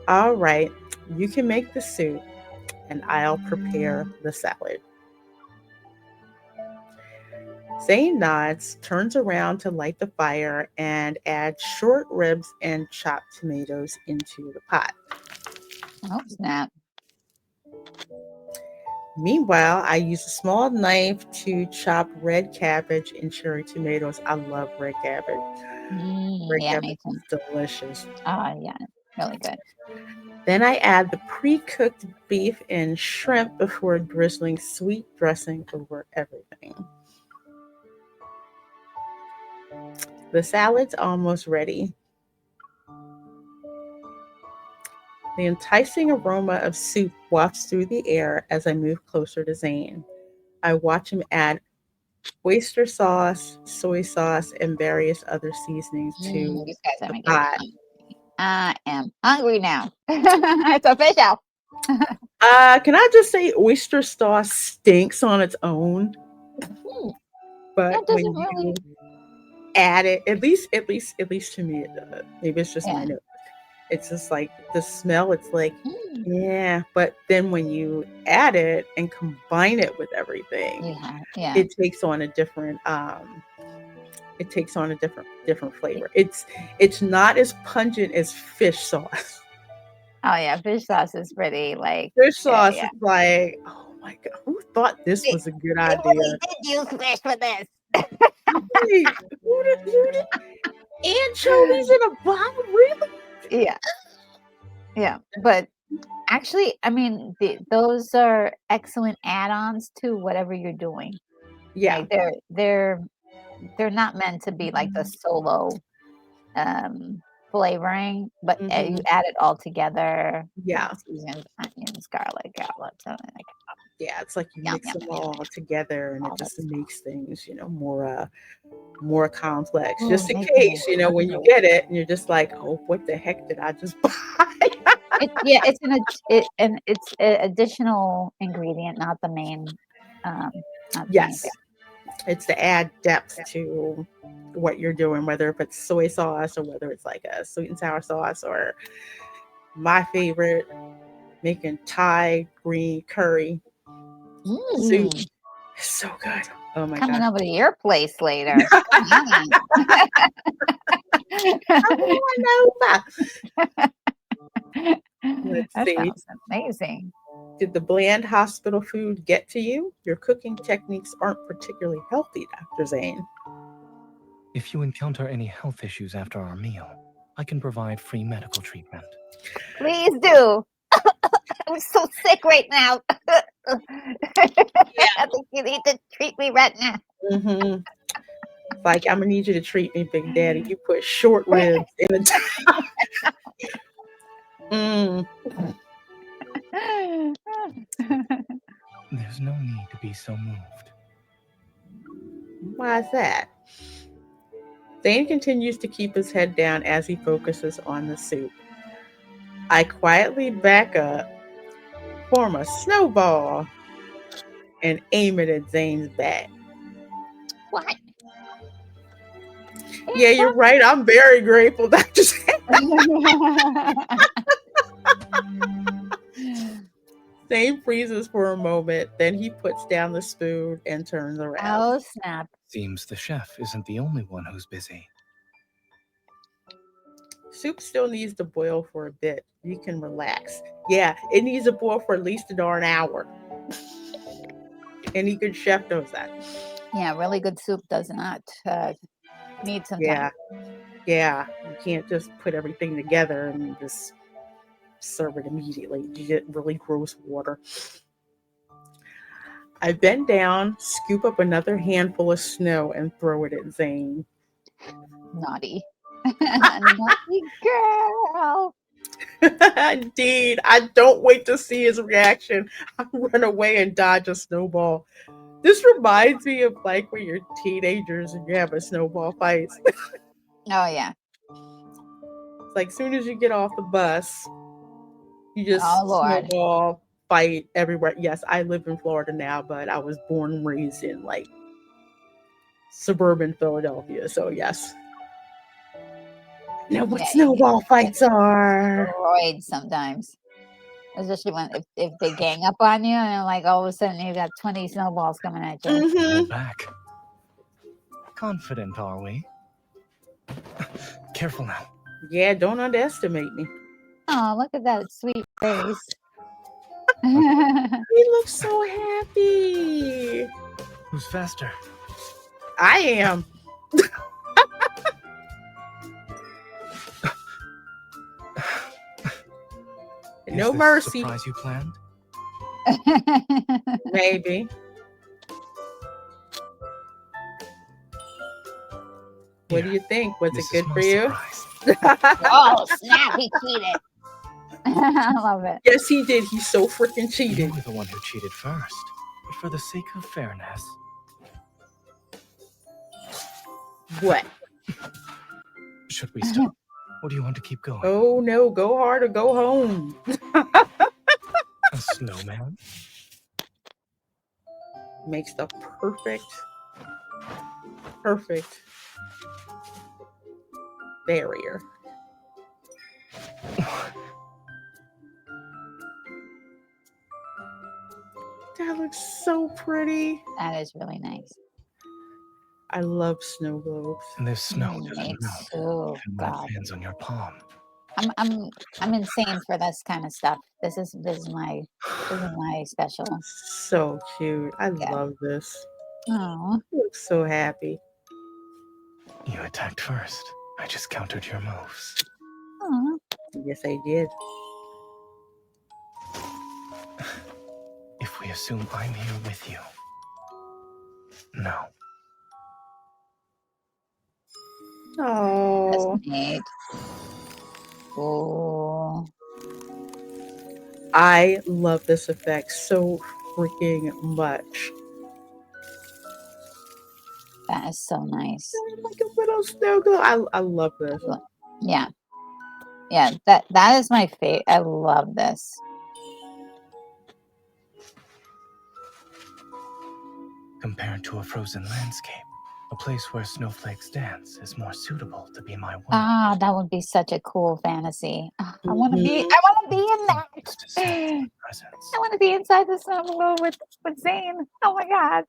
All right, you can make the soup, and I'll prepare the salad. Zane nods, turns around to light the fire, and adds short ribs and chopped tomatoes into the pot. Oh, snap. Meanwhile, I use a small knife to chop red cabbage and cherry tomatoes. I love red cabbage. Red Yeah, cabbage me too. is delicious. Oh, yeah, really good. Then I add the pre-cooked beef and shrimp before drizzling sweet dressing over everything. The salad's almost ready. The enticing aroma of soup wafts through the air as I move closer to Zane. I watch him add oyster sauce, soy sauce, and various other seasonings to You guys are the making me pot. hungry. I am hungry now. It's official. Can I just say oyster sauce stinks on its own? But That when doesn't really. you add it, at least to me it does. Maybe it's just my Yeah. nose. It's just like the smell, it's like, yeah. But then when you add it and combine it with everything, Yeah. it takes on a different different flavor. It's not as pungent as fish sauce. Oh yeah, fish sauce is pretty like. Fish sauce Yeah. is like, oh my god, who thought this was a good They idea? really did use fish for this. Wait, who did anchovies in a bottle? Really? Yeah. Yeah, but Actually, I mean, those are excellent add-ons to whatever you're doing. Yeah. Like they're not meant to be like the solo flavoring, but you add it all together. Yeah. Seasoned onions, garlic, something like Yeah, it's like you yum, mix yum, them yum, yum, all together and it all that just stuff. makes things, more complex. Ooh, Just in making me case, when you hungry. get it and you're just like, oh, what the heck did I just buy? It's and it's an additional ingredient, not the main, not the main Yes. It's to add depth to what you're doing, whether if it's soy sauce or whether it's like a sweet and sour sauce or my favorite, making Thai green curry soup. thing. It's so good. Oh my Coming gosh. over to your place later. Come on. Come on over. Let's That see. sounds amazing. Did the bland hospital food get to you? Your cooking techniques aren't particularly healthy, Dr. Zane. If you encounter any health issues after our meal, I can provide free medical treatment. Please do. I'm so sick right now. I think you need to treat me right now. Mm-hmm. It's like, I'm going to need you to treat me, Big Daddy. You put short ribs in the Mm. There's no need to be so moved. Why is that? Zane continues to keep his head down as he focuses on the soup. I quietly back up, form a snowball, and aim it at Zane's back. What? Yeah, you're right. I'm very grateful, Dr. Zane. Zane freezes for a moment, then he puts down the spoon and turns around. Oh, snap. Seems the chef isn't the only one who's busy. Soup still needs to boil for a bit. You can relax. Yeah, it needs to boil for at least a darn hour. Any good chef knows that. Yeah, really good soup does not need some Yeah. time. Yeah. You can't just put everything together and just serve it immediately. You get really gross water. I bend down, scoop up another handful of snow, and throw it at Zane. Naughty. Naughty girl. Indeed. I don't wait to see his reaction. I run away and dodge a snowball. This reminds me of like when you're teenagers and you have a snowball fight. Oh, yeah. It's like as soon as you get off the bus, you just Oh, Lord. snowball fight everywhere. Yes, I live in Florida now, but I was born and raised in like suburban Philadelphia. So yes. Know what Yeah, snowball fights are. destroyed sometimes. Especially when if they gang up on you and like all of a sudden you got 20 snowballs coming at you. Hold back. Confident, are we? Careful now. Yeah, don't underestimate me. Oh, look at that sweet face. He looks so happy. Who's faster? I am. Is No this mercy. The surprise you planned? Maybe. What do you think? Was This it good is my for you? surprise. Oh, snap, he cheated. I love it. Yes, he did. He's so freaking You cheated. were the one who cheated first. But for the sake of fairness, What? should we stop? Or do you want to keep going? Oh no, go hard or go home. A snowman? Makes the perfect barrier. That looks so pretty. That is really nice. I love snow globes. And this snow doesn't Me melt. too. Even when God. it lands on your palm. I'm insane for this kind of stuff. This is my special. So cute. I Yeah. love this. Oh, You look so happy. You attacked first. I just countered your moves. oh. Yes, I did. assume I'm here with you. No. Oh, That's neat. Oh, I love this effect so freaking much. that is so nice. Like a little snow globe. I love this. Yeah. Yeah, that is my favorite. I love this. Compared to a frozen landscape, a place where snowflakes dance is more suitable to be my world. Ah, that would be such a cool fantasy. Ah, I want to be. Mhm. I want to be in that. It's distinct presence. I want to be inside the snow globe with Zane. Oh my god.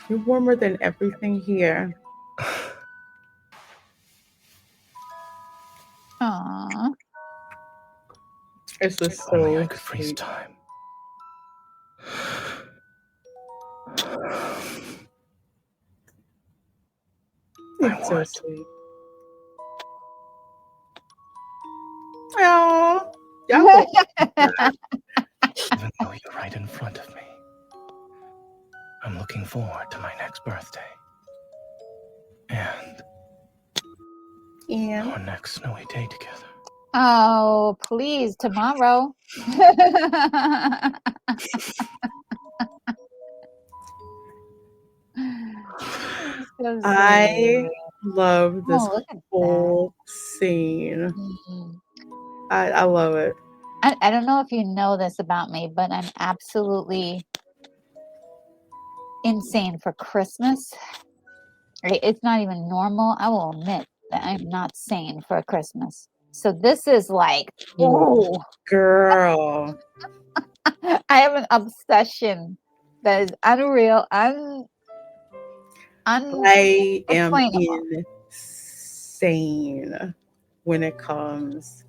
You're warmer than everything here. Aw. This is If only I so could freeze sweet. time. It's so would. sweet. Oh, y'all go. Even though you're right in front of me. I'm looking forward to my next birthday. And And our next snowy day together. Oh, please, tomorrow. So I sweet. love this Oh, look at that. whole scene. Mhm. I love it. I don't know if you know this about me, but I'm absolutely insane for Christmas. It's not even normal. I will admit that I'm not sane for Christmas. So this is like, oh, Girl. I have an obsession that is unreal, I am unexplainable. insane when it comes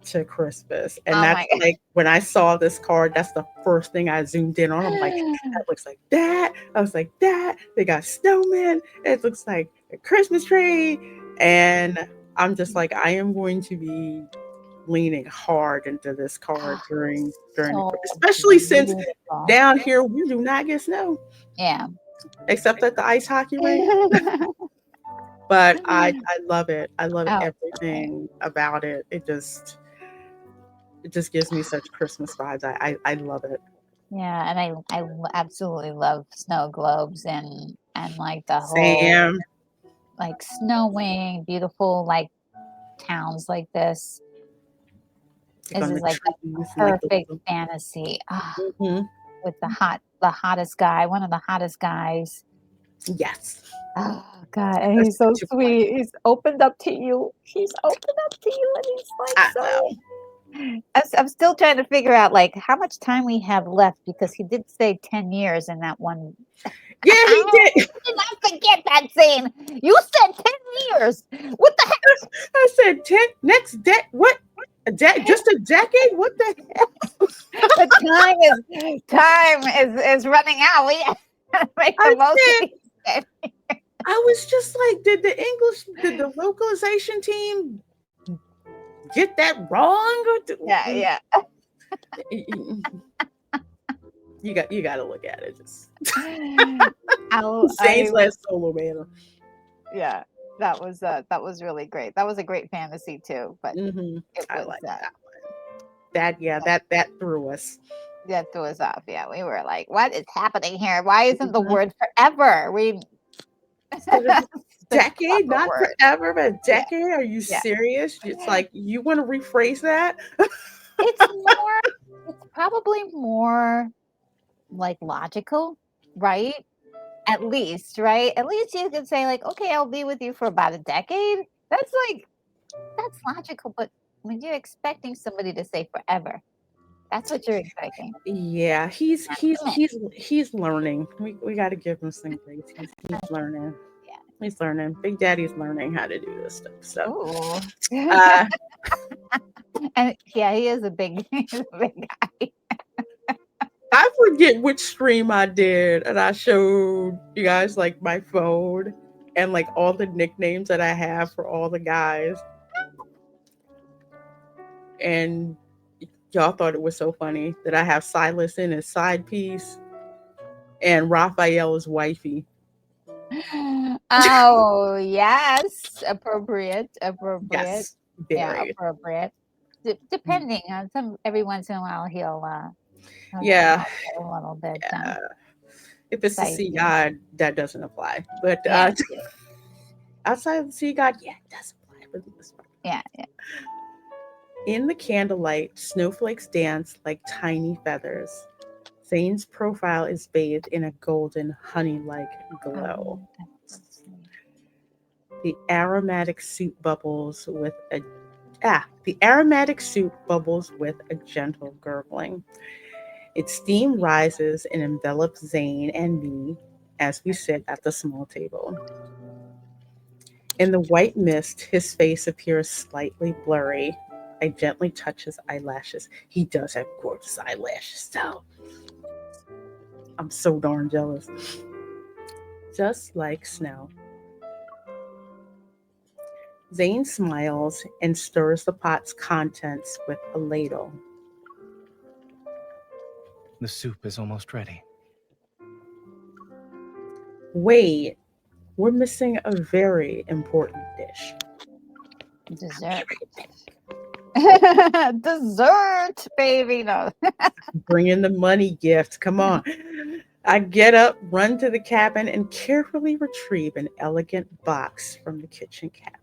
to Christmas. And Oh that's my god. like when I saw this card, that's the first thing I zoomed in on. I'm like, that looks like that. I was like, that. They got snowmen. It looks like a Christmas tree. And I'm just like, I am going to be leaning hard into this card during So especially since beautiful. down here we do not get snow Yeah. except at the ice hockey rink. But I love it. I love Oh, everything about it. It just gives me such Christmas vibes. I love it. yeah, and absolutely love snow globes and like the whole Sam, like snowing, beautiful like towns like this. like This on is the like the trees and like the perfect little. fantasy. Ah, Mhm. with the hottest guy, one of the hottest guys. Yes, Oh God, and that's he's so such a point. sweet. He's opened up to you. He's opened up to you, and he's like I so. know. I'm still trying to figure out like how much time we have left because he did say 10 years in that one. Yeah, he I did. did not forget that scene. You said 10 years. What the heck? I said 10 next what? Just a decade? What the hell? The time is running out. We gotta make the I most of said these. I was just like, did the localization team get that wrong? Yeah. You got to look at it. Just I Zane's last solo man. yeah, that was really great. That was a great fantasy too, but Mm-hmm. it I was like that one. That threw us. that threw us off. Yeah, we were like, what is happening here? Why isn't the Mhm. word forever? We Instead of the decade, proper not word. forever, but a Yeah. decade. Are you Yeah. serious? It's like you want to rephrase that? It's probably more like logical, right? At least, right? At least you could say like, okay, I'll be with you for about a decade. That's logical, but when you're expecting somebody to say forever, that's what you're expecting. Yeah, he's Not he's commit. he's learning. We got to give him some grace. He's learning. Yeah. He's learning. Big Daddy's learning how to do this stuff. So, Ooh. uh, And yeah, he's a big guy. I forget which stream I did, and I showed you guys like my phone and like all the nicknames that I have for all the guys. And Y'all thought it was so funny that I have Silas in his side piece and Raphael is wifey. Oh, yes. Appropriate. Appropriate. Yes, Yeah, very. appropriate. Depending on every once in a while he'll come Yeah, out a little bit if it's the sea spicy. god, that doesn't apply. But Yeah, yeah, outside of the sea god, yeah, it does apply. But this one. yeah, yeah. In the candlelight, snowflakes dance like tiny feathers. Zane's profile is bathed in a golden, honey-like glow. That's The aromatic soup bubbles with a the aromatic soup bubbles with a gentle gurgling. Its steam rises and envelops Zane and me as we sit at the small table. In the white mist, his face appears slightly blurry. I gently touch his eyelashes. He does have gorgeous eyelashes, though. I'm so darn jealous. Just like snow. Zane smiles and stirs the pot's contents with a ladle. The soup is almost ready. Wait, we're missing a very important dish. dessert. Dessert, baby. No. Bring in the money gift. Come on. I get up, run to the cabin, and carefully retrieve an elegant box from the kitchen cabinet.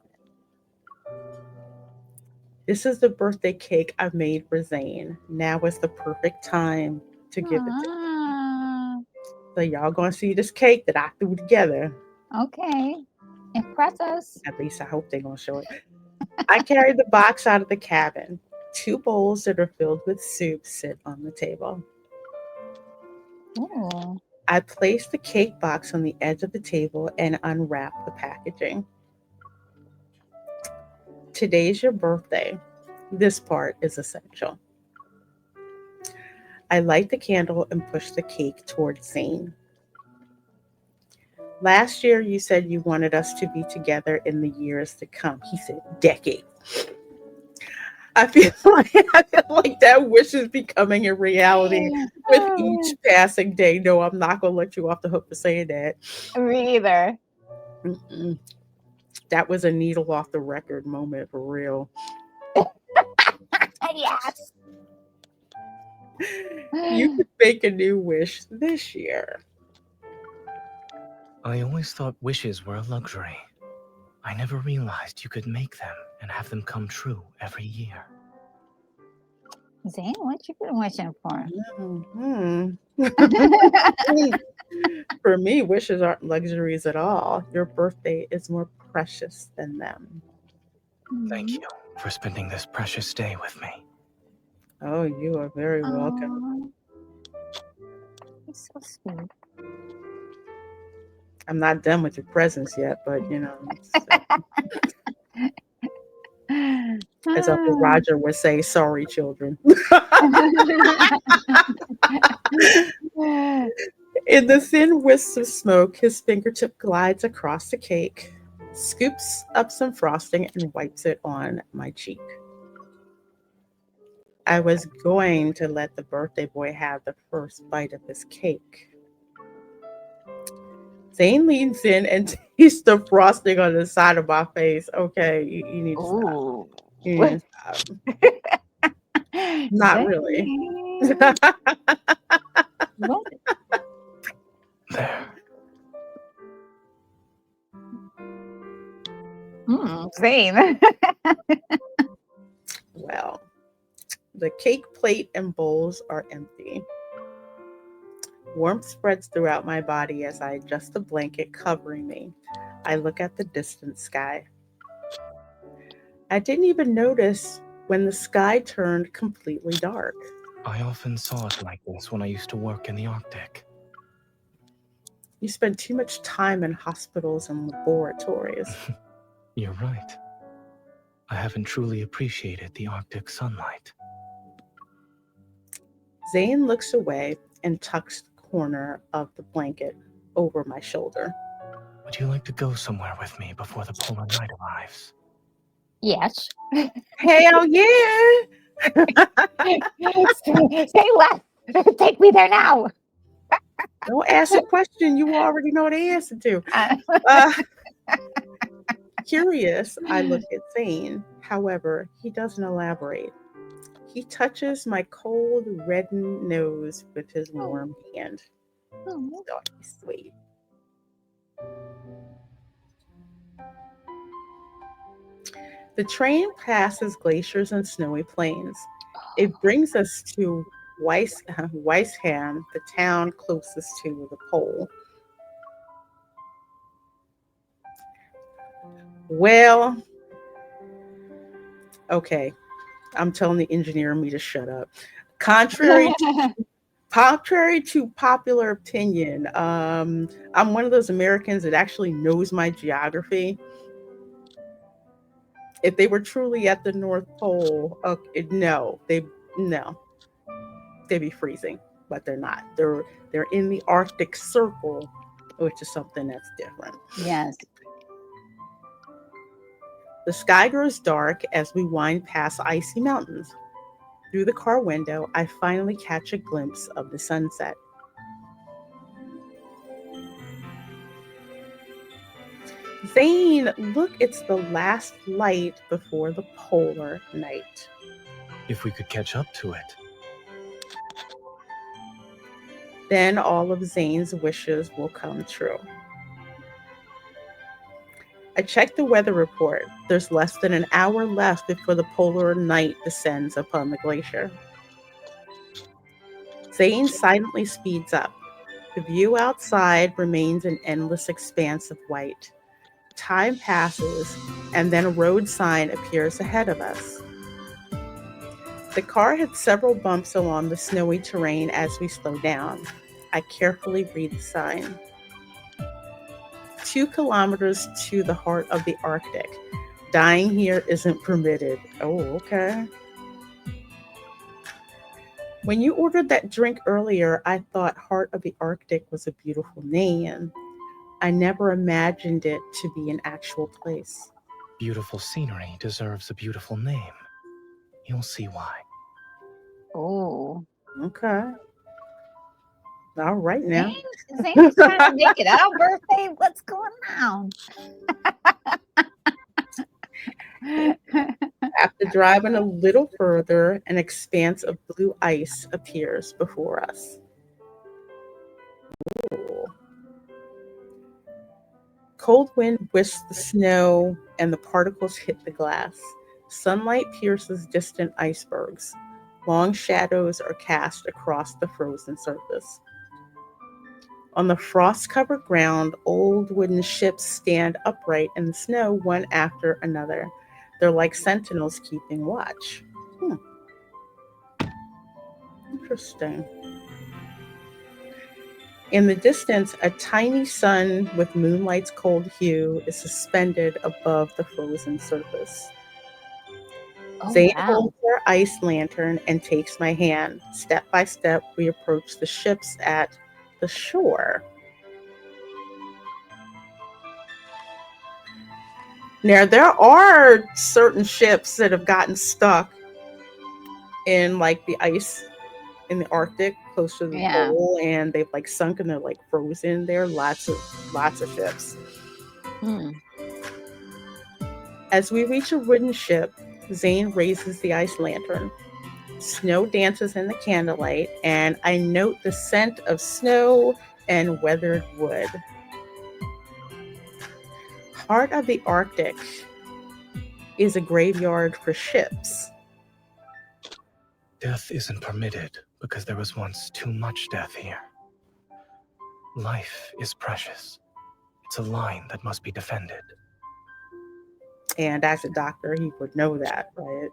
This is the birthday cake I made for Zane. Now is the perfect time to give it to him. Ah, So y'all gonna see this cake that I threw together. okay. Impress us. At least I hope they're gonna show it. I carry the box out of the cabin. 2 bowls that are filled with soup sit on the table. Ooh. I place the cake box on the edge of the table and unwrap the packaging. Today's your birthday. This part is essential. I light the candle and push the cake towards Zane. Last year, you said you wanted us to be together in the years to come. He said decades. I feel like that wish is becoming a reality with each passing day. No, I'm not going to let you off the hook for saying that. Me either. Mm-mm. That was a needle off the record moment for real. Yes. You could make a new wish this year. I always thought wishes were a luxury. I never realized you could make them and have them come true every year. Zane, what you been wishing for? Mhm. For me, wishes aren't luxuries at all. Your birthday is more precious than them. Thank you for spending this precious day with me. Oh, you are very welcome. He's so sweet. I'm not done with your presents yet, but you know, as Uncle Roger would say, sorry, children. In the thin wisps of smoke, his fingertip glides across the cake, scoops up some frosting, and wipes it on my cheek. I was going to let the birthday boy have the first bite of his cake. Zane leans in and tastes the frosting on the side of my face. Okay, you need to stop. Ooh. You need to stop. Not really. What? There. Zane. Well, the cake plate and bowls are empty. Warmth spreads throughout my body as I adjust the blanket covering me. I look at the distant sky. I didn't even notice when the sky turned completely dark. I often saw it like this when I used to work in the Arctic. You spend too much time in hospitals and laboratories. You're right. I haven't truly appreciated the Arctic sunlight. Zane looks away and tucks the corner of the blanket over my shoulder. Would you like to go somewhere with me before the polar night arrives? Yes. Hell yeah! Say less. Take me there now. Don't ask a question you already know the answer to. Uh, Curious, I look at Zane. However, he doesn't elaborate. He touches my cold, reddened nose with his warm hand. Oh. So sweet. The train passes glaciers and snowy plains. It brings us to Weisham, the town closest to the pole. Well, okay, I'm telling the engineer and me to shut up. Contrary Contrary to popular opinion, I'm one of those Americans that actually knows my geography. If they were truly at the North Pole, no, they'd be freezing, but they're not. They're in the Arctic Circle, which is something that's different. Yes. The sky grows dark as we wind past icy mountains. Through the car window, I finally catch a glimpse of the sunset. Zane, look, it's the last light before the polar night. If we could catch up to it. Then all of Zane's wishes will come true. I check the weather report. There's less than an hour left before the polar night descends upon the glacier. Zane silently speeds up. The view outside remains an endless expanse of white. Time passes, and then a road sign appears ahead of us. The car hits several bumps along the snowy terrain as we slow down. I carefully read the sign. 2 kilometers to the heart of the Arctic. Dying here isn't permitted. Oh, okay. When you ordered that drink earlier, I thought Heart of the Arctic was a beautiful name. I never imagined it to be an actual place. Beautiful scenery deserves a beautiful name. You'll see why. Oh. Okay. All right now. Zane's trying to make it our birthday. What's going on? After driving a little further, an expanse of blue ice appears before us. Ooh. Cold wind whisks the snow and the particles hit the glass. Sunlight pierces distant icebergs. Long shadows are cast across the frozen surface. On the frost-covered ground, old wooden ships stand upright in the snow, one after another. They're like sentinels keeping watch. Interesting. In the distance, a tiny sun with moonlight's cold hue is suspended above the frozen surface. Zane holds her ice lantern and takes my hand. Step by step, we approach the ships at the shore. Now, there are certain ships that have gotten stuck in like the ice in the Arctic, close to the pole, and they've like sunk and they're like frozen. There are lots of ships. As we reach a wooden ship, Zane raises the ice lantern. Snow dances in the candlelight, and I note the scent of snow and weathered wood. Heart of the Arctic is a graveyard for ships. Death isn't permitted because there was once too much death here. Life is precious. It's a line that must be defended. And as a doctor, he would know that, right?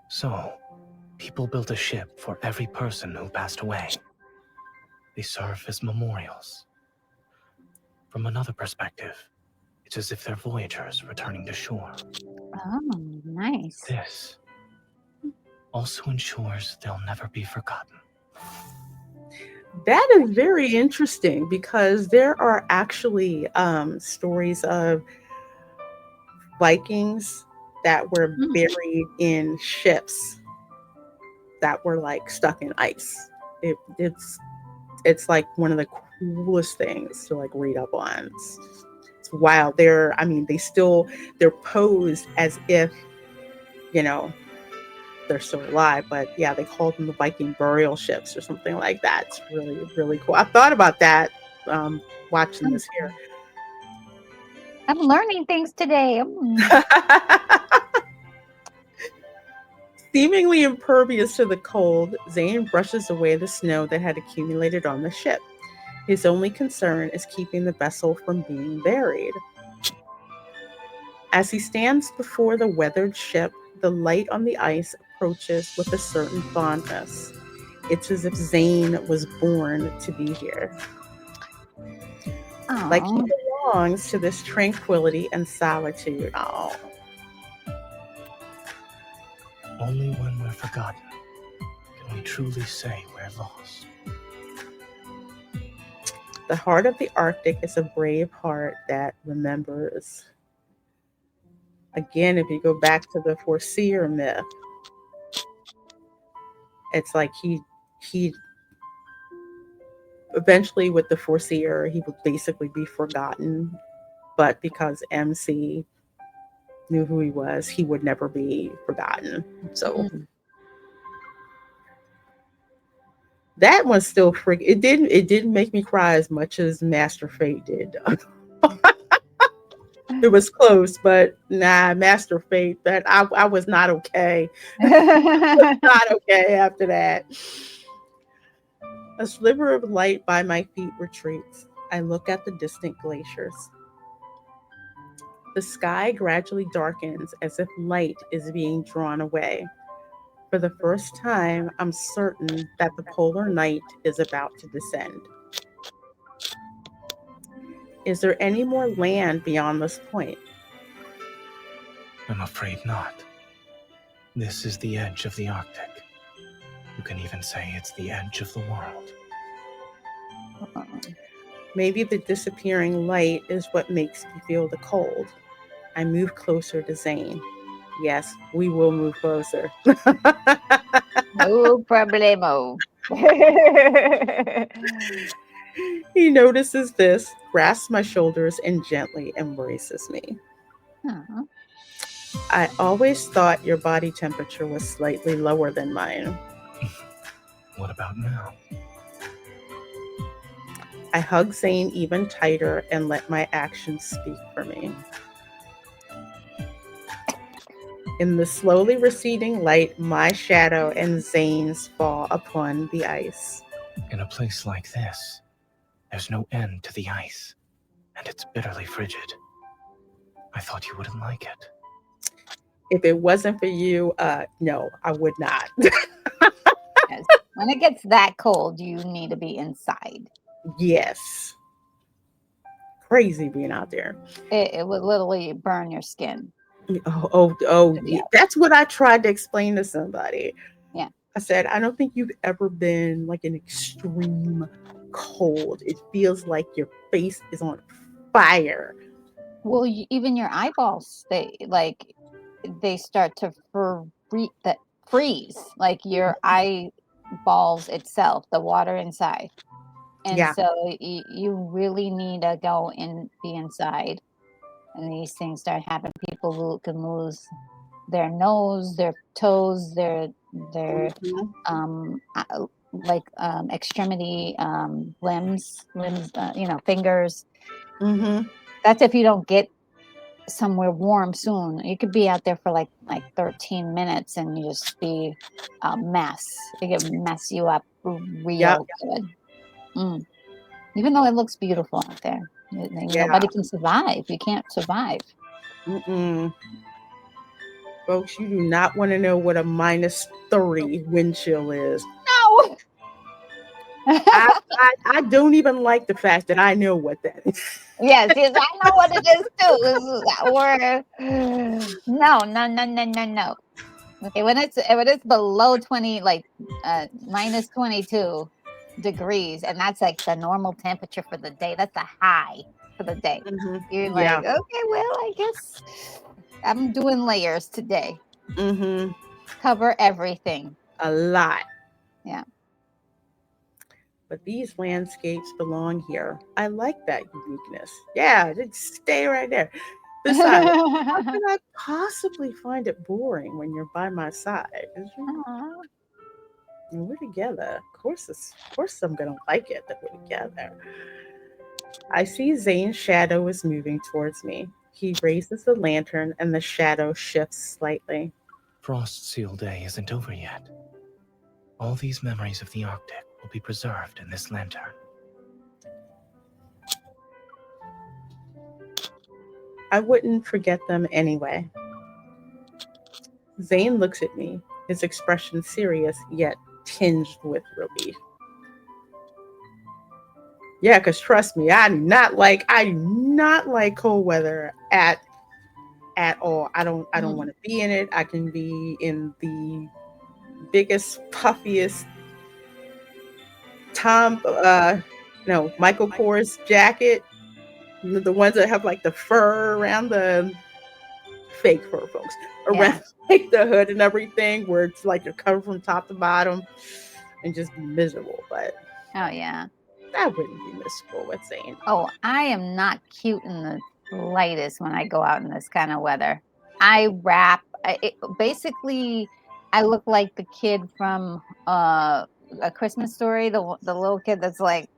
So, people built a ship for every person who passed away. They serve as memorials. From another perspective, it's as if they're voyagers returning to shore. Oh, nice. This also ensures they'll never be forgotten. That is very interesting because there are actually stories of Vikings that were Mm. buried in ships that were like stuck in ice. It's like one of the coolest things to like read up on. It's wild. They're posed as if, you know, they're still alive, but yeah, they called them the Viking burial ships or something like that. It's really, really cool. I thought about that watching this here. I'm learning things today. Mm. Seemingly impervious to the cold, Zane brushes away the snow that had accumulated on the ship. His only concern is keeping the vessel from being buried. As he stands before the weathered ship, the light on the ice approaches with a certain fondness. It's as if Zane was born to be here. Like he Aw. belongs to this tranquility and solitude. Oh, Only when we're forgotten can we truly say we're lost. the heart of the Arctic is a brave heart that remembers. Again, if you go back to the Foreseer myth, it's like he eventually with the Foreseer he would basically be forgotten, but because MC knew who he was, he would never be forgotten. So that one's still freak. It didn't make me cry as much as Master Fate did. It was close, but nah, Master Fate. That I was not okay. Not okay after that. A sliver of light by my feet retreats. I look at the distant glaciers. The sky gradually darkens as if light is being drawn away. For the first time, I'm certain that the polar night is about to descend. Is there any more land beyond this point? I'm afraid not. This is the edge of the Arctic. You can even say it's the edge of the world. Maybe the disappearing light is what makes me feel the cold. I move closer to Zane. Yes, we will move closer. No problemo. He notices this, grasps my shoulders, and gently embraces me. Aw. I always thought your body temperature was slightly lower than mine. What about now? I hug Zane even tighter and let my actions speak for me. In the slowly receding light, my shadow and Zane's fall upon the ice. In a place like this, there's no end to the ice, and it's bitterly frigid. I thought you wouldn't like it. If it wasn't for you, no, I would not. Yes. When it gets that cold, you need to be inside. Yes. Crazy being out there. It would literally burn your skin. Oh, Yeah. that's what I tried to explain to somebody. Yeah. I said, I don't think you've ever been like an extreme cold. It feels like your face is on fire. Well, even your eyeballs, they start to freeze, like your eyeballs itself, the water inside. And Yeah. so you really need to go and be inside. And these things start happening. People who can lose their nose, their toes, their Mhm. extremity limbs, fingers. Mhm. That's if you don't get somewhere warm soon. You could be out there for like 13 minutes and you just be a mess. It can mess you up Yep. real good. Mm. Even though it looks beautiful out there, Yeah. nobody can survive. You can't survive. Mm-mm. Folks, you do not want to know what a -30 wind chill is. No. I don't even like the fact that I know what that is. Yes, I know what it is too. No. Okay, when it's below 20, like -22 degrees, and that's like the normal temperature for the day. That's the high for the day. Mhm. You're Yeah. like, okay, well, I guess I'm doing layers today. Mm-hmm. Cover everything. A lot. Yeah. But these landscapes belong here. I like that uniqueness. Yeah, just stay right there. Besides, how could I possibly find it boring when you're by my side? 'Cause Aw. we're together. Of course, I'm gonna like it that we're together. I see Zane's shadow is moving towards me. He raises the lantern, and the shadow shifts slightly. Frost Seal Day isn't over yet. All these memories of the Arctic will be preserved in this lantern. I wouldn't forget them anyway. Zane looks at me, his expression serious yet tinged with relief. Yeah, because trust me, I do not like cold weather at all. I don't want to be in it. I can be in the biggest, puffiest Michael Kors jacket, the ones that have like the fur around the fake fur, folks, around Yeah. like the hood and everything, where it's like you're covered from top to bottom and just miserable. But Oh yeah. I wouldn't be miserable with Zane. Oh, I am not cute in the slightest when I go out in this kind of weather. I wrap. Basically, I look like the kid from A Christmas Story. The little kid that's like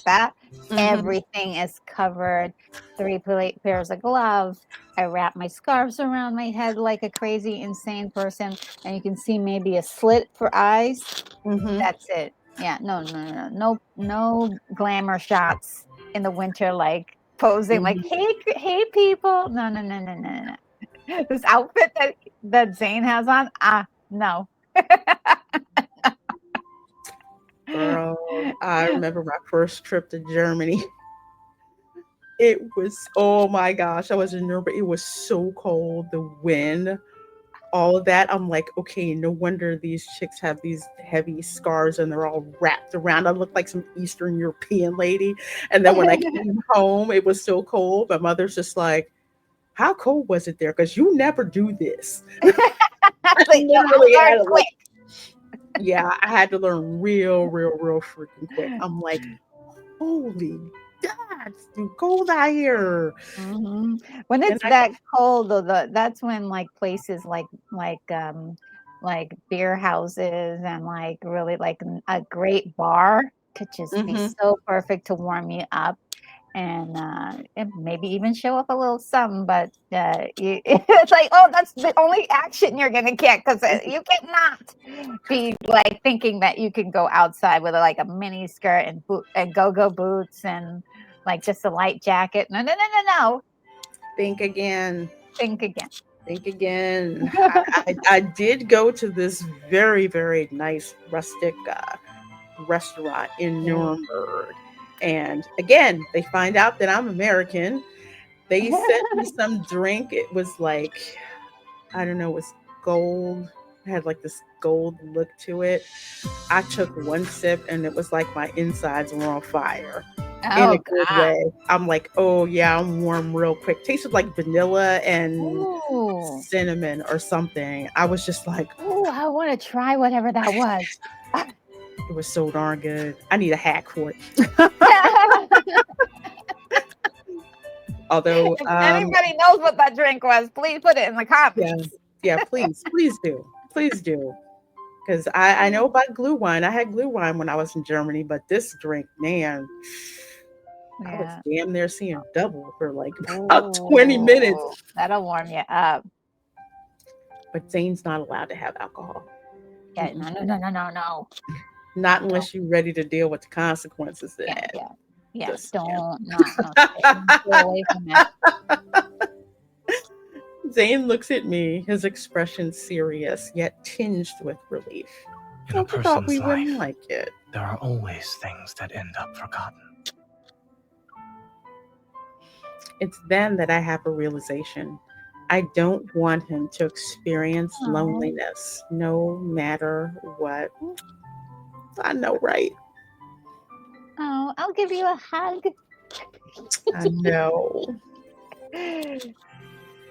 that. Mhm. Everything is covered. Three pairs of gloves. I wrap my scarves around my head like a crazy, insane person, and you can see maybe a slit for eyes. Mhm. That's it. Yeah, no glamour shots in the winter, like posing, like hey people. No. This outfit that Zane has on, no. Girl, I remember my first trip to Germany. It was, oh my gosh, I was in Nuremberg. It was so cold, the wind, all of that. I'm like, okay, no wonder these chicks have these heavy scars and they're all wrapped around. I look like some Eastern European lady. And then when I came home, it was so cold. My mother's just like, how cold was it there? Because you never do this. I Like, no, I'll literally had learn to quick. yeah, I had to learn real freaking quick. I'm like, holy God, it's too cold out here. Mhm. When And it's that cold, though, that's when like places like beer houses and like really like a great bar could just be Mhm. so perfect to warm you up and maybe even show up a little something. But it's like, oh, that's the only action you're gonna get because you cannot be like thinking that you can go outside with like a mini skirt and go-go boots and like just a light jacket. No. Think again. Think again. Think again. I did go to this very nice rustic restaurant in Nuremberg. And again, they find out that I'm American. They sent me some drink. It was like, I don't know, it was gold. It had like this gold look to it. I took one sip and it was like my insides were on fire in a Oh good God. way. I'm like, oh yeah, I'm warm real quick. Tasted like vanilla and Ooh. cinnamon or something. I was just like, Ooh, I want to try whatever that was. it was so darn good. I need a hack for it. Although, If anybody knows what that drink was, please put it in the comments. yeah, please do. Please do. Because I know about glue wine. I had glue wine when I was in Germany, but this drink, man, I was Yeah. damn near seeing double for like about 20 minutes. Ooh, that'll warm you up. But Zane's not allowed to have alcohol. Yeah, Mm-mm. no. Not unless you're ready to deal with the consequences of that. Yeah. Just, Don't no. Stay away from it. Zane looks at me, his expression serious, yet tinged with relief. In a I thought we person's wouldn't life, like it. there are always things that end up forgotten. It's then that I have a realization. I don't want him to experience Aw. loneliness, no matter what. I know, right? Oh, I'll give you a hug. I know.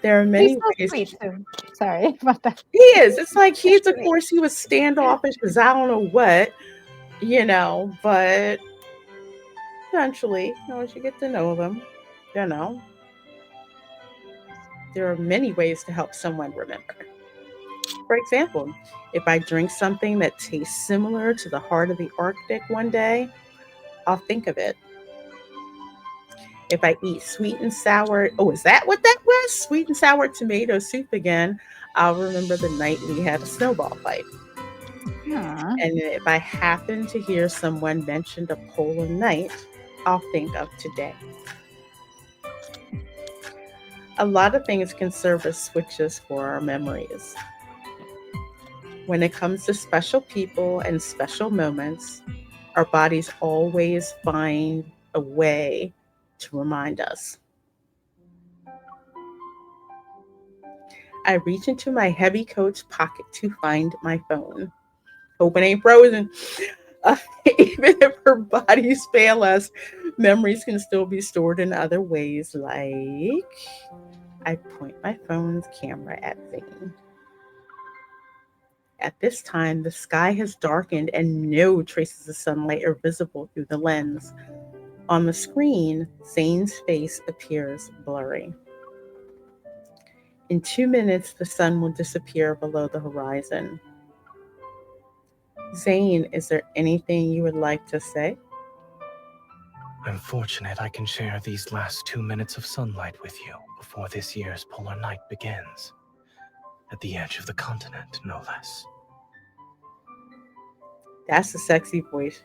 There are He's many so ways. sweet too. Sorry about that. He is. It's like So of sweet. course, he was standoffish because I don't know what, but eventually, as you get to know them, you know, there are many ways to help someone remember. For example, if I drink something that tastes similar to the heart of the Arctic one day, I'll think of it. If I eat sweet and sour, oh, is that what that was? Sweet and sour tomato soup again, I'll remember the night we had a snowball fight. Aw. And if I happen to hear someone mention a polar night, I'll think of today. A lot of things can serve as switches for our memories. When it comes to special people and special moments, our bodies always find a way to remind us. I reach into my heavy coat's pocket to find my phone. Hope it ain't frozen. Uh, Even if our bodies fail us, memories can still be stored in other ways, like I point my phone's camera at Zane. At this time, the sky has darkened and no traces of sunlight are visible through the lens. On the screen, Zane's face appears blurry. In 2 minutes, the sun will disappear below the horizon. Zane, is there anything you would like to say? I'm fortunate I can share these last 2 minutes of sunlight with you before this year's polar night begins. At the edge of the continent, no less. That's a sexy voice.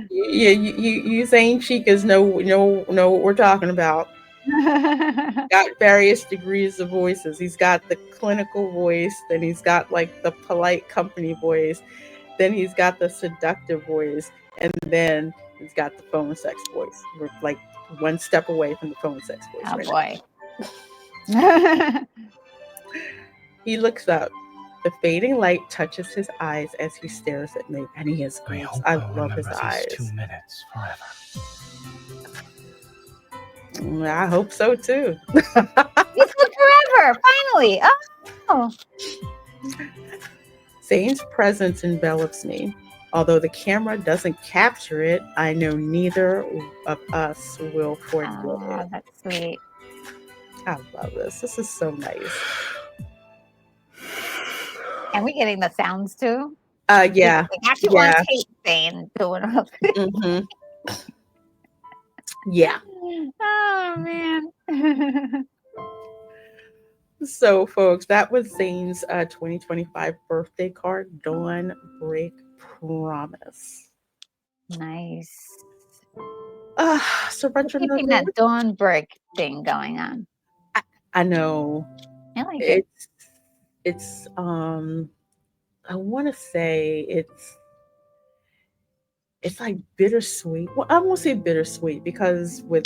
Yeah, you Zane Chicas know what we're talking about. Got various degrees of voices. He's got the clinical voice, then he's got like the polite company voice, then he's got the seductive voice, and then he's got the phone sex voice. We're like one step away from the phone sex voice Oh right boy. now. He looks up. The fading light touches his eyes as he stares at me, and he is I gorgeous. hope I I'll love remember his these eyes. 2 minutes forever. I hope so too. It's been forever. Finally. Oh. Zane's presence envelops me. Although the camera doesn't capture it, I know neither of us will forget Oh, it. that's sweet. I love this. This is so nice. And we getting the sounds too? Yeah. They got you on Yeah. tape, Zane, doing all hmm Yeah. Oh man. So, folks, that was Zane's 2025 birthday card, Dawnbreak Promise. Nice. So, Retro Keeping that Dawnbreak thing going on. I know. I like it. It's I want to say it's like bittersweet. Well, I won't say bittersweet because with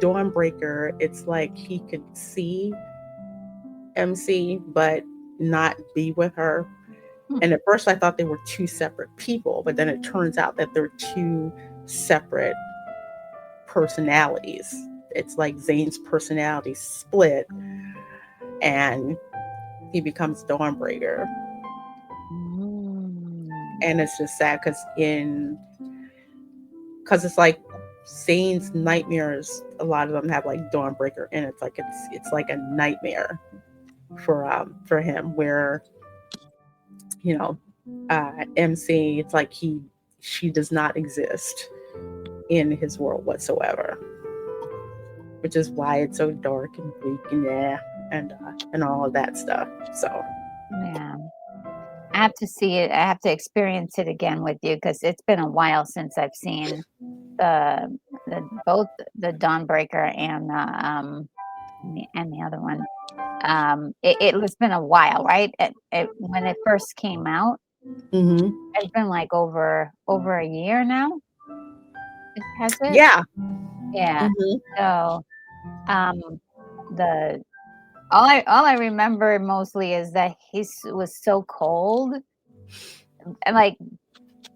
Dawnbreaker, it's like he could see MC but not be with her. And at first I thought they were two separate people, but then it turns out that they're two separate personalities. It's like Zane's personality split and he becomes Dawnbreaker. And it's just sad because it's like Zane's nightmares, a lot of them have like Dawnbreaker in it. It's like a nightmare for him where MC, it's like she does not exist in his world whatsoever, which is why it's so dark and bleak and all of that stuff. So Yeah. I have to see it. I have to experience it again with you because it's been a while since I've seen both the Dawnbreaker and the other one. It's been a while, right? When it first came out, it's been like over a year now. Has it? yeah. Yeah. So, the all I remember mostly is that he was so cold, and like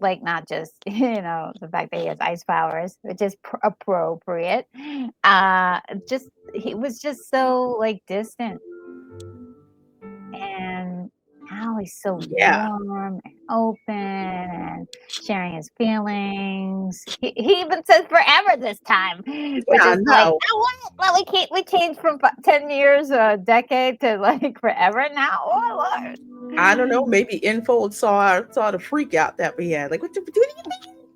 like not just the fact that he has ice powers, which is appropriate. Just he was just so like distant, and now he's so Yeah. warm and open and sharing his feelings. He even says forever this time, which Yeah, is like, no. what? Well, we changed from 10 years, a decade to like forever now. Oh Lord. I don't know. Maybe Infold saw the freak out that we had. Like, what do you mean?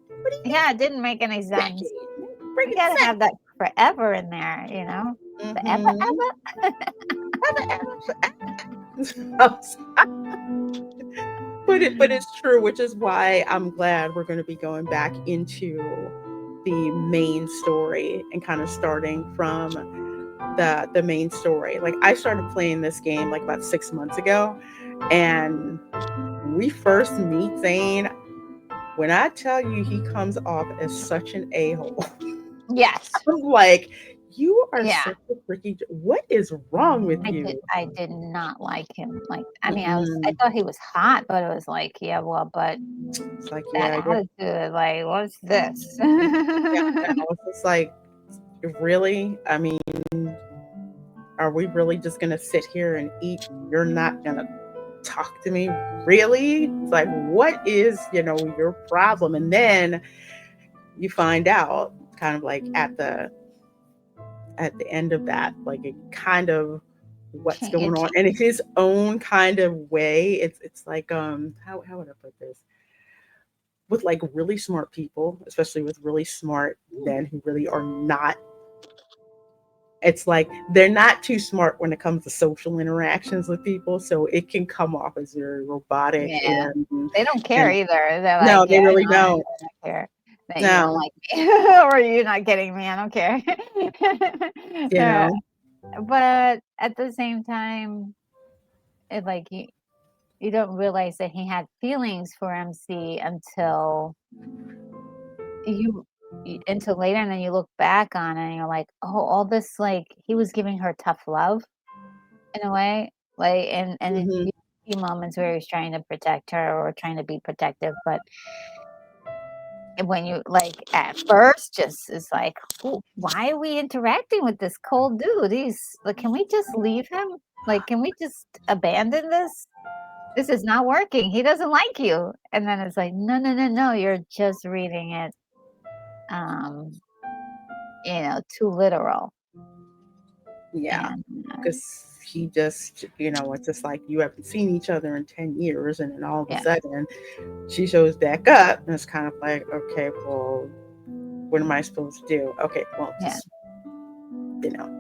What do you Yeah, it didn't make any mean? sense. Bring We it gotta back. have that forever in there, forever, Mhm. ever. But it's true, which is why I'm glad we're going to be going back into the main story and kind of starting from the main story. Like I started playing this game like about 6 months ago, and we first meet Zane. When I tell you he comes off as such an a-hole, Yes. I'm like, you are Yeah. such a freaky. What is wrong with you? I did not like him. Like, I mean, I Mm-mm. thought he was hot, but it was like, yeah, well, but It's like, that yeah, attitude, like, what's this? yeah. No, it's just like, really? I mean, are we really just gonna sit here and eat? You're not gonna talk to me, really? It's like, what is your problem? And then you find out, kind of like at the end of that, like it kind of what's going on, and in his own kind of way. It's like how would I put this? With like really smart people, especially with really smart men who really are not, it's like they're not too smart when it comes to social interactions with people, so it can come off as very robotic Yeah. and They don't care and either. They're like, no, they yeah, I really know, I don't. don't care that you don't No, like me or you're not getting me. I don't care. you Uh, know. but at the same time, it like you don't realize that he had feelings for MC you until later, and then you look back on it and you're like, oh, all this, like he was giving her tough love in a way, like, and then Hmm. you see moments where he's trying to protect her or trying to be protective, but when you like at first just it's like, why are we interacting with this cold dude? He's like, can we just leave him? Like, can we just abandon this? This is not working. He doesn't like you. And then it's like, no, no, no, no. You're just reading it, um, too literal. Yeah, And because he just, it's just like you haven't seen each other in 10 years, and then all of a yeah, sudden she shows back up, and it's kind of like, okay, well, what am I supposed to do? Okay, well, yeah.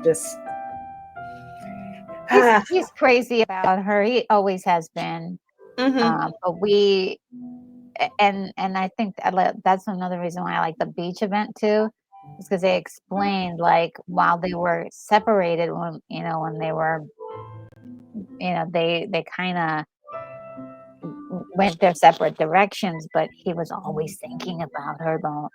just He's crazy about her. He always has been. hmm. But and I think that's another reason why I like the beach event too, is because they explained like while they were separated when they were they kind of went their separate directions, but he was always thinking about her the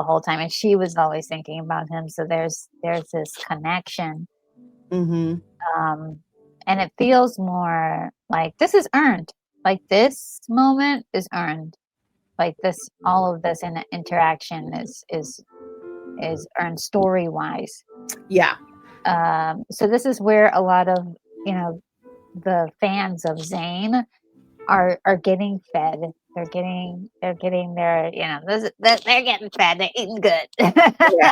whole time, and she was always thinking about him. So there's this connection, Hmm. um, and it feels more like this is earned. Like this moment is earned. Like this, all of this interaction is earned story wise. Yeah. So this is where a lot of the fans of Zayn are getting fed. They're getting their they're getting fed. They're eating good. Yeah,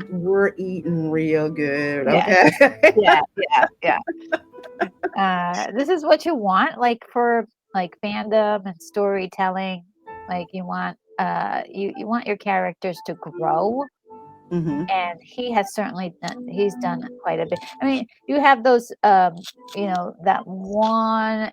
we're eating real good, Yes. okay? Yeah. Yeah. Yeah. This is what you want, like for like fandom and storytelling. Like you want you want your characters to grow, Hmm. and he has certainly he's done quite a bit. I mean, you have those that one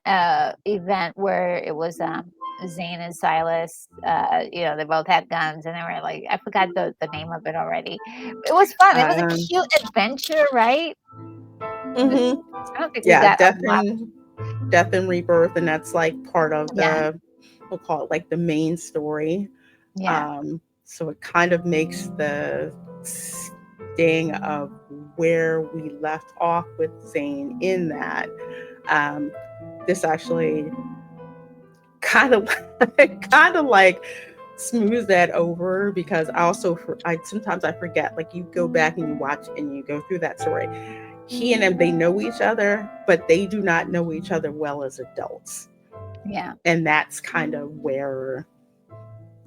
event where it was Zane and Silas, they both had guns and they were like, I forgot the name of it already. It was fun. It was a Um, cute adventure, right? hmm. I don't think we Yeah, got a lot. death and rebirth, and that's like part of Yeah, we'll call it like the main story. yeah, So it kind of makes the sting of where we left off with Zane in that. Um, this actually kind of kind of like smooth that over, because I also I sometimes I forget, like you go back and you watch and you go through that story. He and them, they know each other, but they do not know each other well as adults. Yeah. And that's kind of where,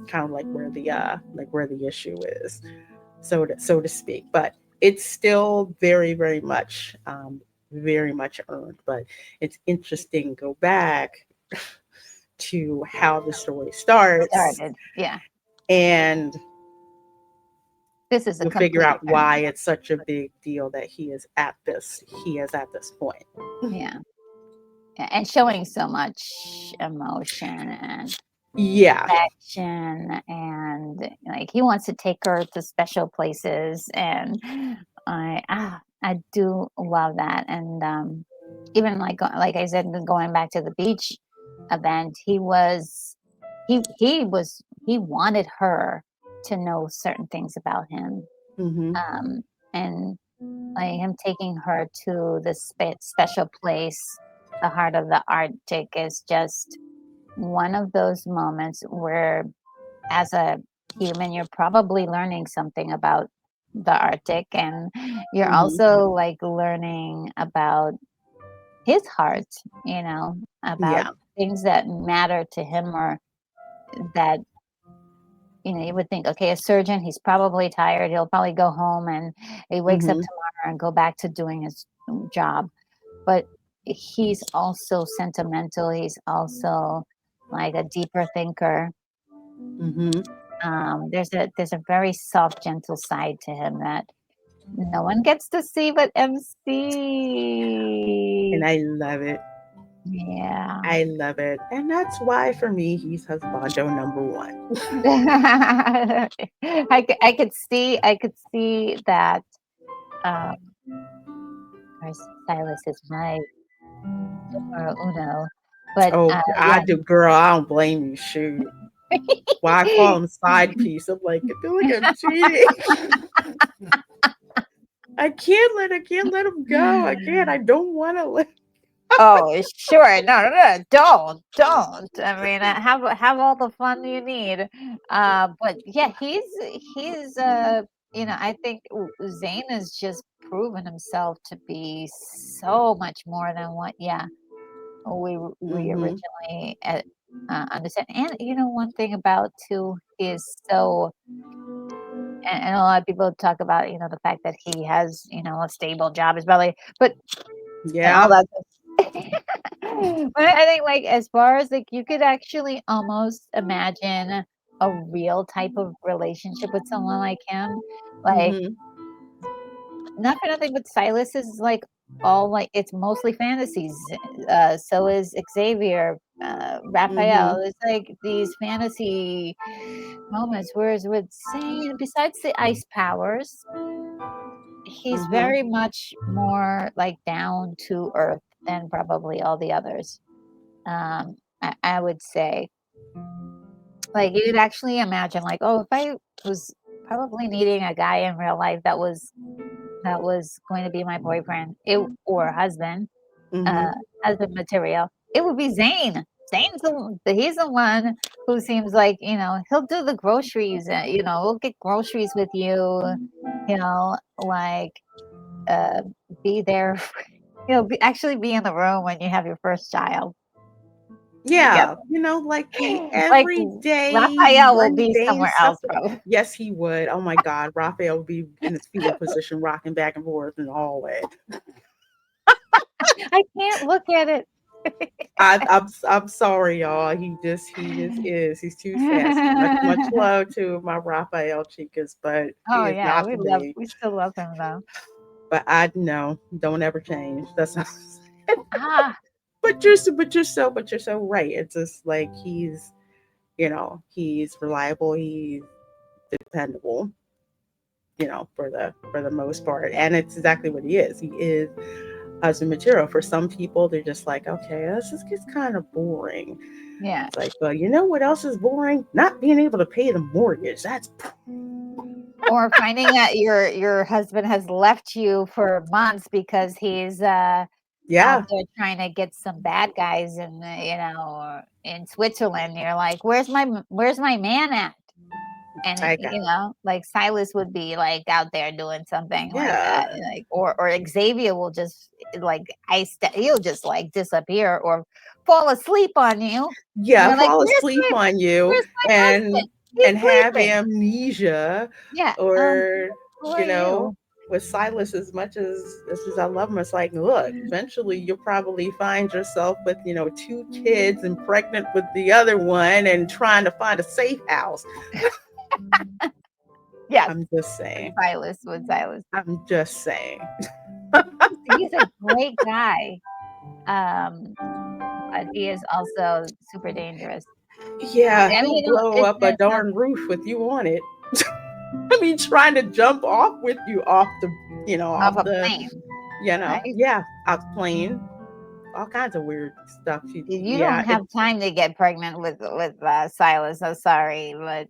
kind of like where the issue is, so to speak. But it's still very much earned. But it's interesting, go back to how the story starts, Started. Yeah. and This is a you'll figure complete out turn. why it's such a big deal that he is at this point. Yeah. And showing so much emotion and Yeah. affection, and like he wants to take her to special places, and I do love that. And even like I said, going back to the beach event, he wanted her to know certain things about him, Mm-hmm. and like him taking her to this special place, the heart of the Arctic, is just one of those moments where, as a human, you're probably learning something about the Arctic, and you're Mm-hmm. also like learning about his heart, about Yeah. things that matter to him, or that, you would think, okay, a surgeon, he's probably tired, he'll probably go home and he wakes up Mm-hmm. tomorrow and go back to doing his job. But he's also sentimental, he's also like a deeper thinker. Mm-hmm. There's a very soft, gentle side to him that no one gets to see but MC. And I love it. Yeah. I love it. And that's why for me he's husbando number one. I could see that. Um, of course, Silas is my numero uno, but Oh, I yeah, do, girl. I don't blame you. Shoot. Why I call him side piece? I'm like, I feel like I'm cheating. I can't let him go. I can't. I don't want to let. Oh, sure. No, no, no. Don't. I mean, have all the fun you need. But yeah, I think Zane has just proven himself to be so much more than what, yeah, we Mm-hmm. originally understand. And one thing about too is so, and a lot of people talk about, the fact that he has, a stable job, his belly, but and all Yeah. that. But I think, like, as far as like, you could actually almost imagine a real type of relationship with someone like him. Like, Mm-hmm. not for nothing, but Silas is like all like, it's mostly fantasies. So is Xavier, Mm-hmm. Raphael. It's like these fantasy moments. Whereas with Zane, besides the ice powers, he's Mm-hmm. very much more like down to earth than probably all the others. I would say, like, you could actually imagine, like, oh, if I was probably needing a guy in real life that was going to be my boyfriend, or Mm-hmm. uh, husband material, it would be Zane. He's the one who seems like, he'll do the groceries. He'll get groceries with you. Like, uh, be there. Actually be in the room when you have your first child together. Yeah. Like the Like, everyday Raphael will be mundane somewhere stuff. else, probably. Yes, he would. Oh my God, Raphael would be in his fetal position, rocking back and forth in the hallway. I can't look at it. I'm sorry, y'all. He just is. He's too sassy. Much love to my Raphael chicas, but he Oh is yeah, not for me. we still love him though. But I know, don't ever change. That's not. Ah, But you're so right. It's just like he's reliable. He's dependable. For the most part, and it's exactly what he is. He is husband material. For some people, they're just like, okay, this just gets kind of boring. yeah. It's like, well, you know what else is boring? Not being able to pay the mortgage. That's Or finding that your husband has left you for months because he's Yeah. out there trying to get some bad guys in in Switzerland. You're like, where's my man at? And I got like Silas would be like out there doing something like yeah. that, like or Xavier will just like he'll just like disappear or fall asleep on you. And Yeah, you're like, fall asleep on you where's my and husband? He's have sleeping. amnesia, Yeah. or Who are you know, you? with Silas, as much as I love him, it's like, look, eventually you'll probably find yourself with, 2 kids and pregnant with the other one and trying to find a safe house. Yes, I'm just saying. Silas. I'm just saying. He's a great guy. But he is also super dangerous. Yeah, I mean, he'll blow it's up a darn roof with you on it. I mean, trying to jump off with you off the, off off a the, plane, right? yeah, out plane, all kinds of weird stuff. You Yeah, don't have time to get pregnant with Silas. I'm sorry, but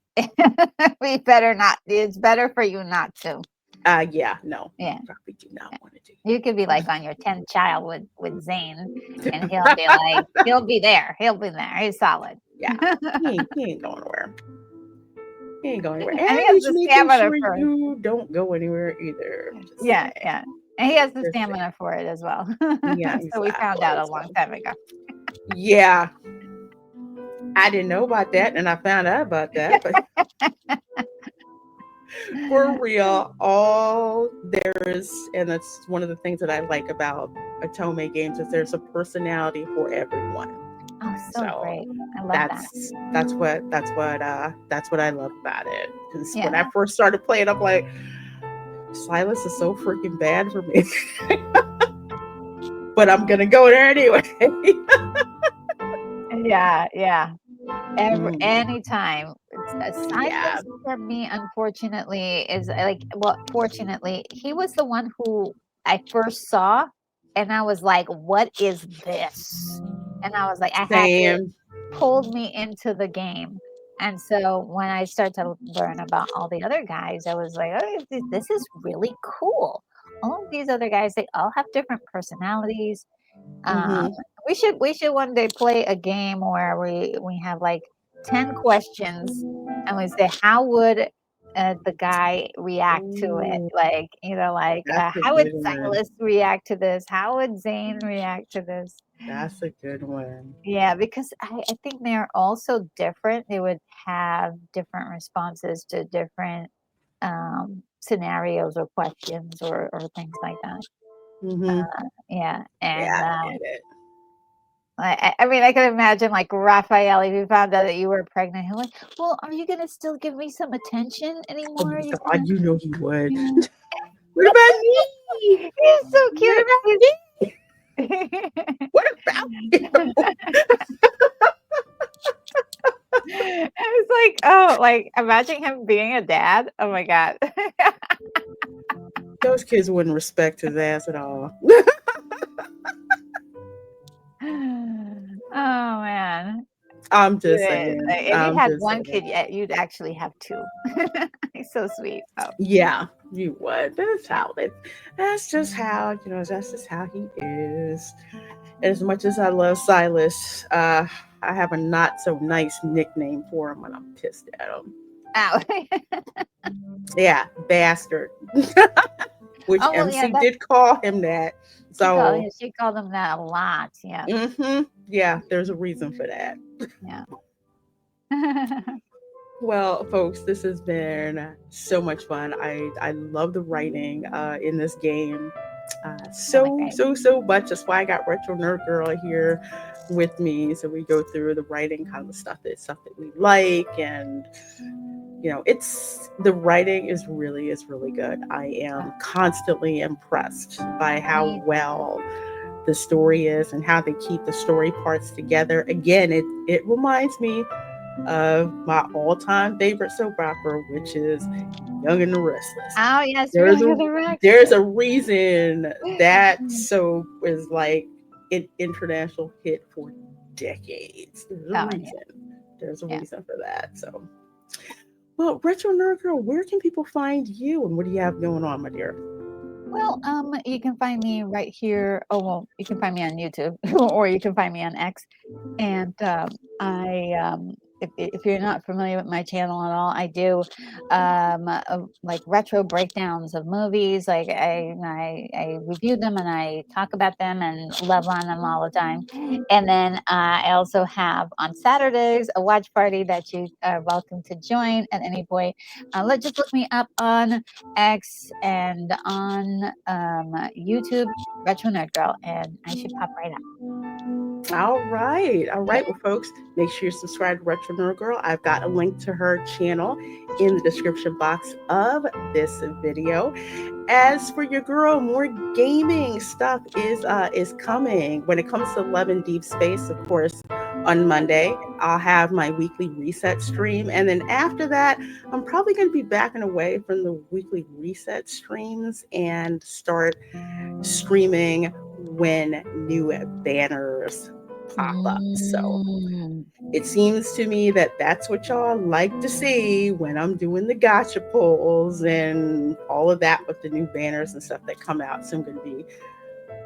we better not. It's better for you not to. yeah, no, Yeah, probably do not want to do. you could be like on your 10th child with Zane, and he'll be like, he'll be there. He's solid. Yeah, he ain't going nowhere. He ain't going anywhere, And he and has he's the making stamina sure for it. you don't go anywhere either. Just Yeah, saying. yeah. And he has the Just saying. stamina for it as well. Yeah, So we found out a long exactly. time ago. Yeah, I didn't know about that, and I found out about that, but for real, all there's, and that's one of the things that I like about Otome games, is there's a personality for everyone. Oh, so So great. I love that. that's what I love about it. Because when Yeah. I first started playing, I'm like, Silas is so freaking bad for me, but I'm gonna go there anyway. Yeah. Mm, Anytime. yeah. Silas for me, unfortunately, is like, well, fortunately, he was the one who I first saw, and I was like, "What is this?" And I was like, I had it Same. pulled me into the game. And so when I started to learn about all the other guys, I was like, "Oh, this is really cool." All of these other guys, they all have different personalities. Um, Hmm. we should one day play a game where we have like 10 questions, and we say, how would the guy react to it? Ooh, Like, like, that's a how would good one. Silas react to this? How would Zane react to this? That's a good one. Yeah, because I think they're also different. They would have different responses to different scenarios or questions or things like that. Hmm. Yeah, and Yeah, I get it. I mean, I can imagine like Raphael, if you found out that you were pregnant, he's like, "Well, are you gonna still give me some attention Oh anymore? my Are you God, you know he would. gonna?" What about me? He's so What cute. about me? What about you? It's like, oh, like imagine him being a dad. Oh my god. Those kids wouldn't respect his ass at all. Oh man. I'm just Yeah, saying. if you I'm had just one saying. kid, yeah, you'd actually have two. He's so sweet. Oh, Yeah, you would. That's just how, that's just how he is. As much as I love Silas, I have a not so nice nickname for him when I'm pissed at him. ow. Yeah, bastard. Which Oh well, yeah, MC did call him that. So, she called him that a lot. Yeah, yeah, there's a reason for that. yeah. Well, folks, this has been so much fun. I love the writing in this game Really so great. so much. That's why I got Retro Nerd Girl here with me, so we go through the writing kind of stuff that we like, and it's the writing is really good. I am constantly impressed by how Me, well the story is and how they keep the story parts together. Again, it reminds me of my all-time favorite soap opera, which is Young and the Restless. oh yes, There's Young a and the there's Restless. a reason that soap is like an international hit for decades. There's a Oh reason. yeah, There's a yeah. reason for that. So, well, Retro Nerd Girl, where can people find you, and what do you have going on, my dear? Well, you can find me right here. Oh, well, you can find me on YouTube or you can find me on X. And if you're not familiar with my channel at all, I do like retro breakdowns of movies. Like I review them and I talk about them and love on them all the time. And then I also have on Saturdays a watch party that you are welcome to join at any point. Just look me up on X and on YouTube, Retro Nerd Girl, and I should pop right up. All right. All right. Well, folks, make sure you subscribe to Retro Nerd Girl. I've got a link to her channel in the description box of this video. As for your girl, more gaming stuff is coming. When it comes to Love and Deep Space, of course, on Monday, I'll have my weekly reset stream. And then after that, I'm probably going to be backing away from the weekly reset streams and start streaming when new banners pop up. So it seems to me that that's what y'all like to see when I'm doing the gacha polls and all of that with the new banners and stuff that come out. So I'm going to be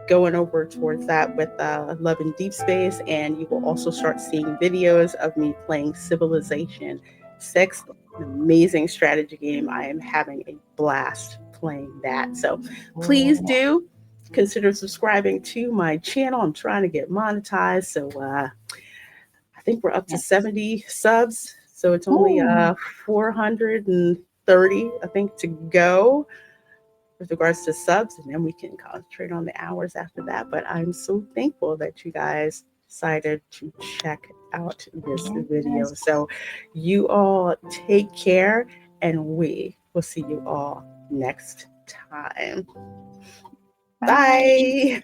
going over towards that with Love and Deep Space, and you will also start seeing videos of me playing Civilization 6, an amazing strategy game. I am having a blast playing that. So please do consider subscribing to my channel. I'm trying to get monetized, so I think we're up to 70 subs, so it's only 430, I think, to go with regards to subs, and then we can concentrate on the hours after that. But I'm so thankful that you guys decided to check out this video. So you all take care, and we will see you all next time. Bye.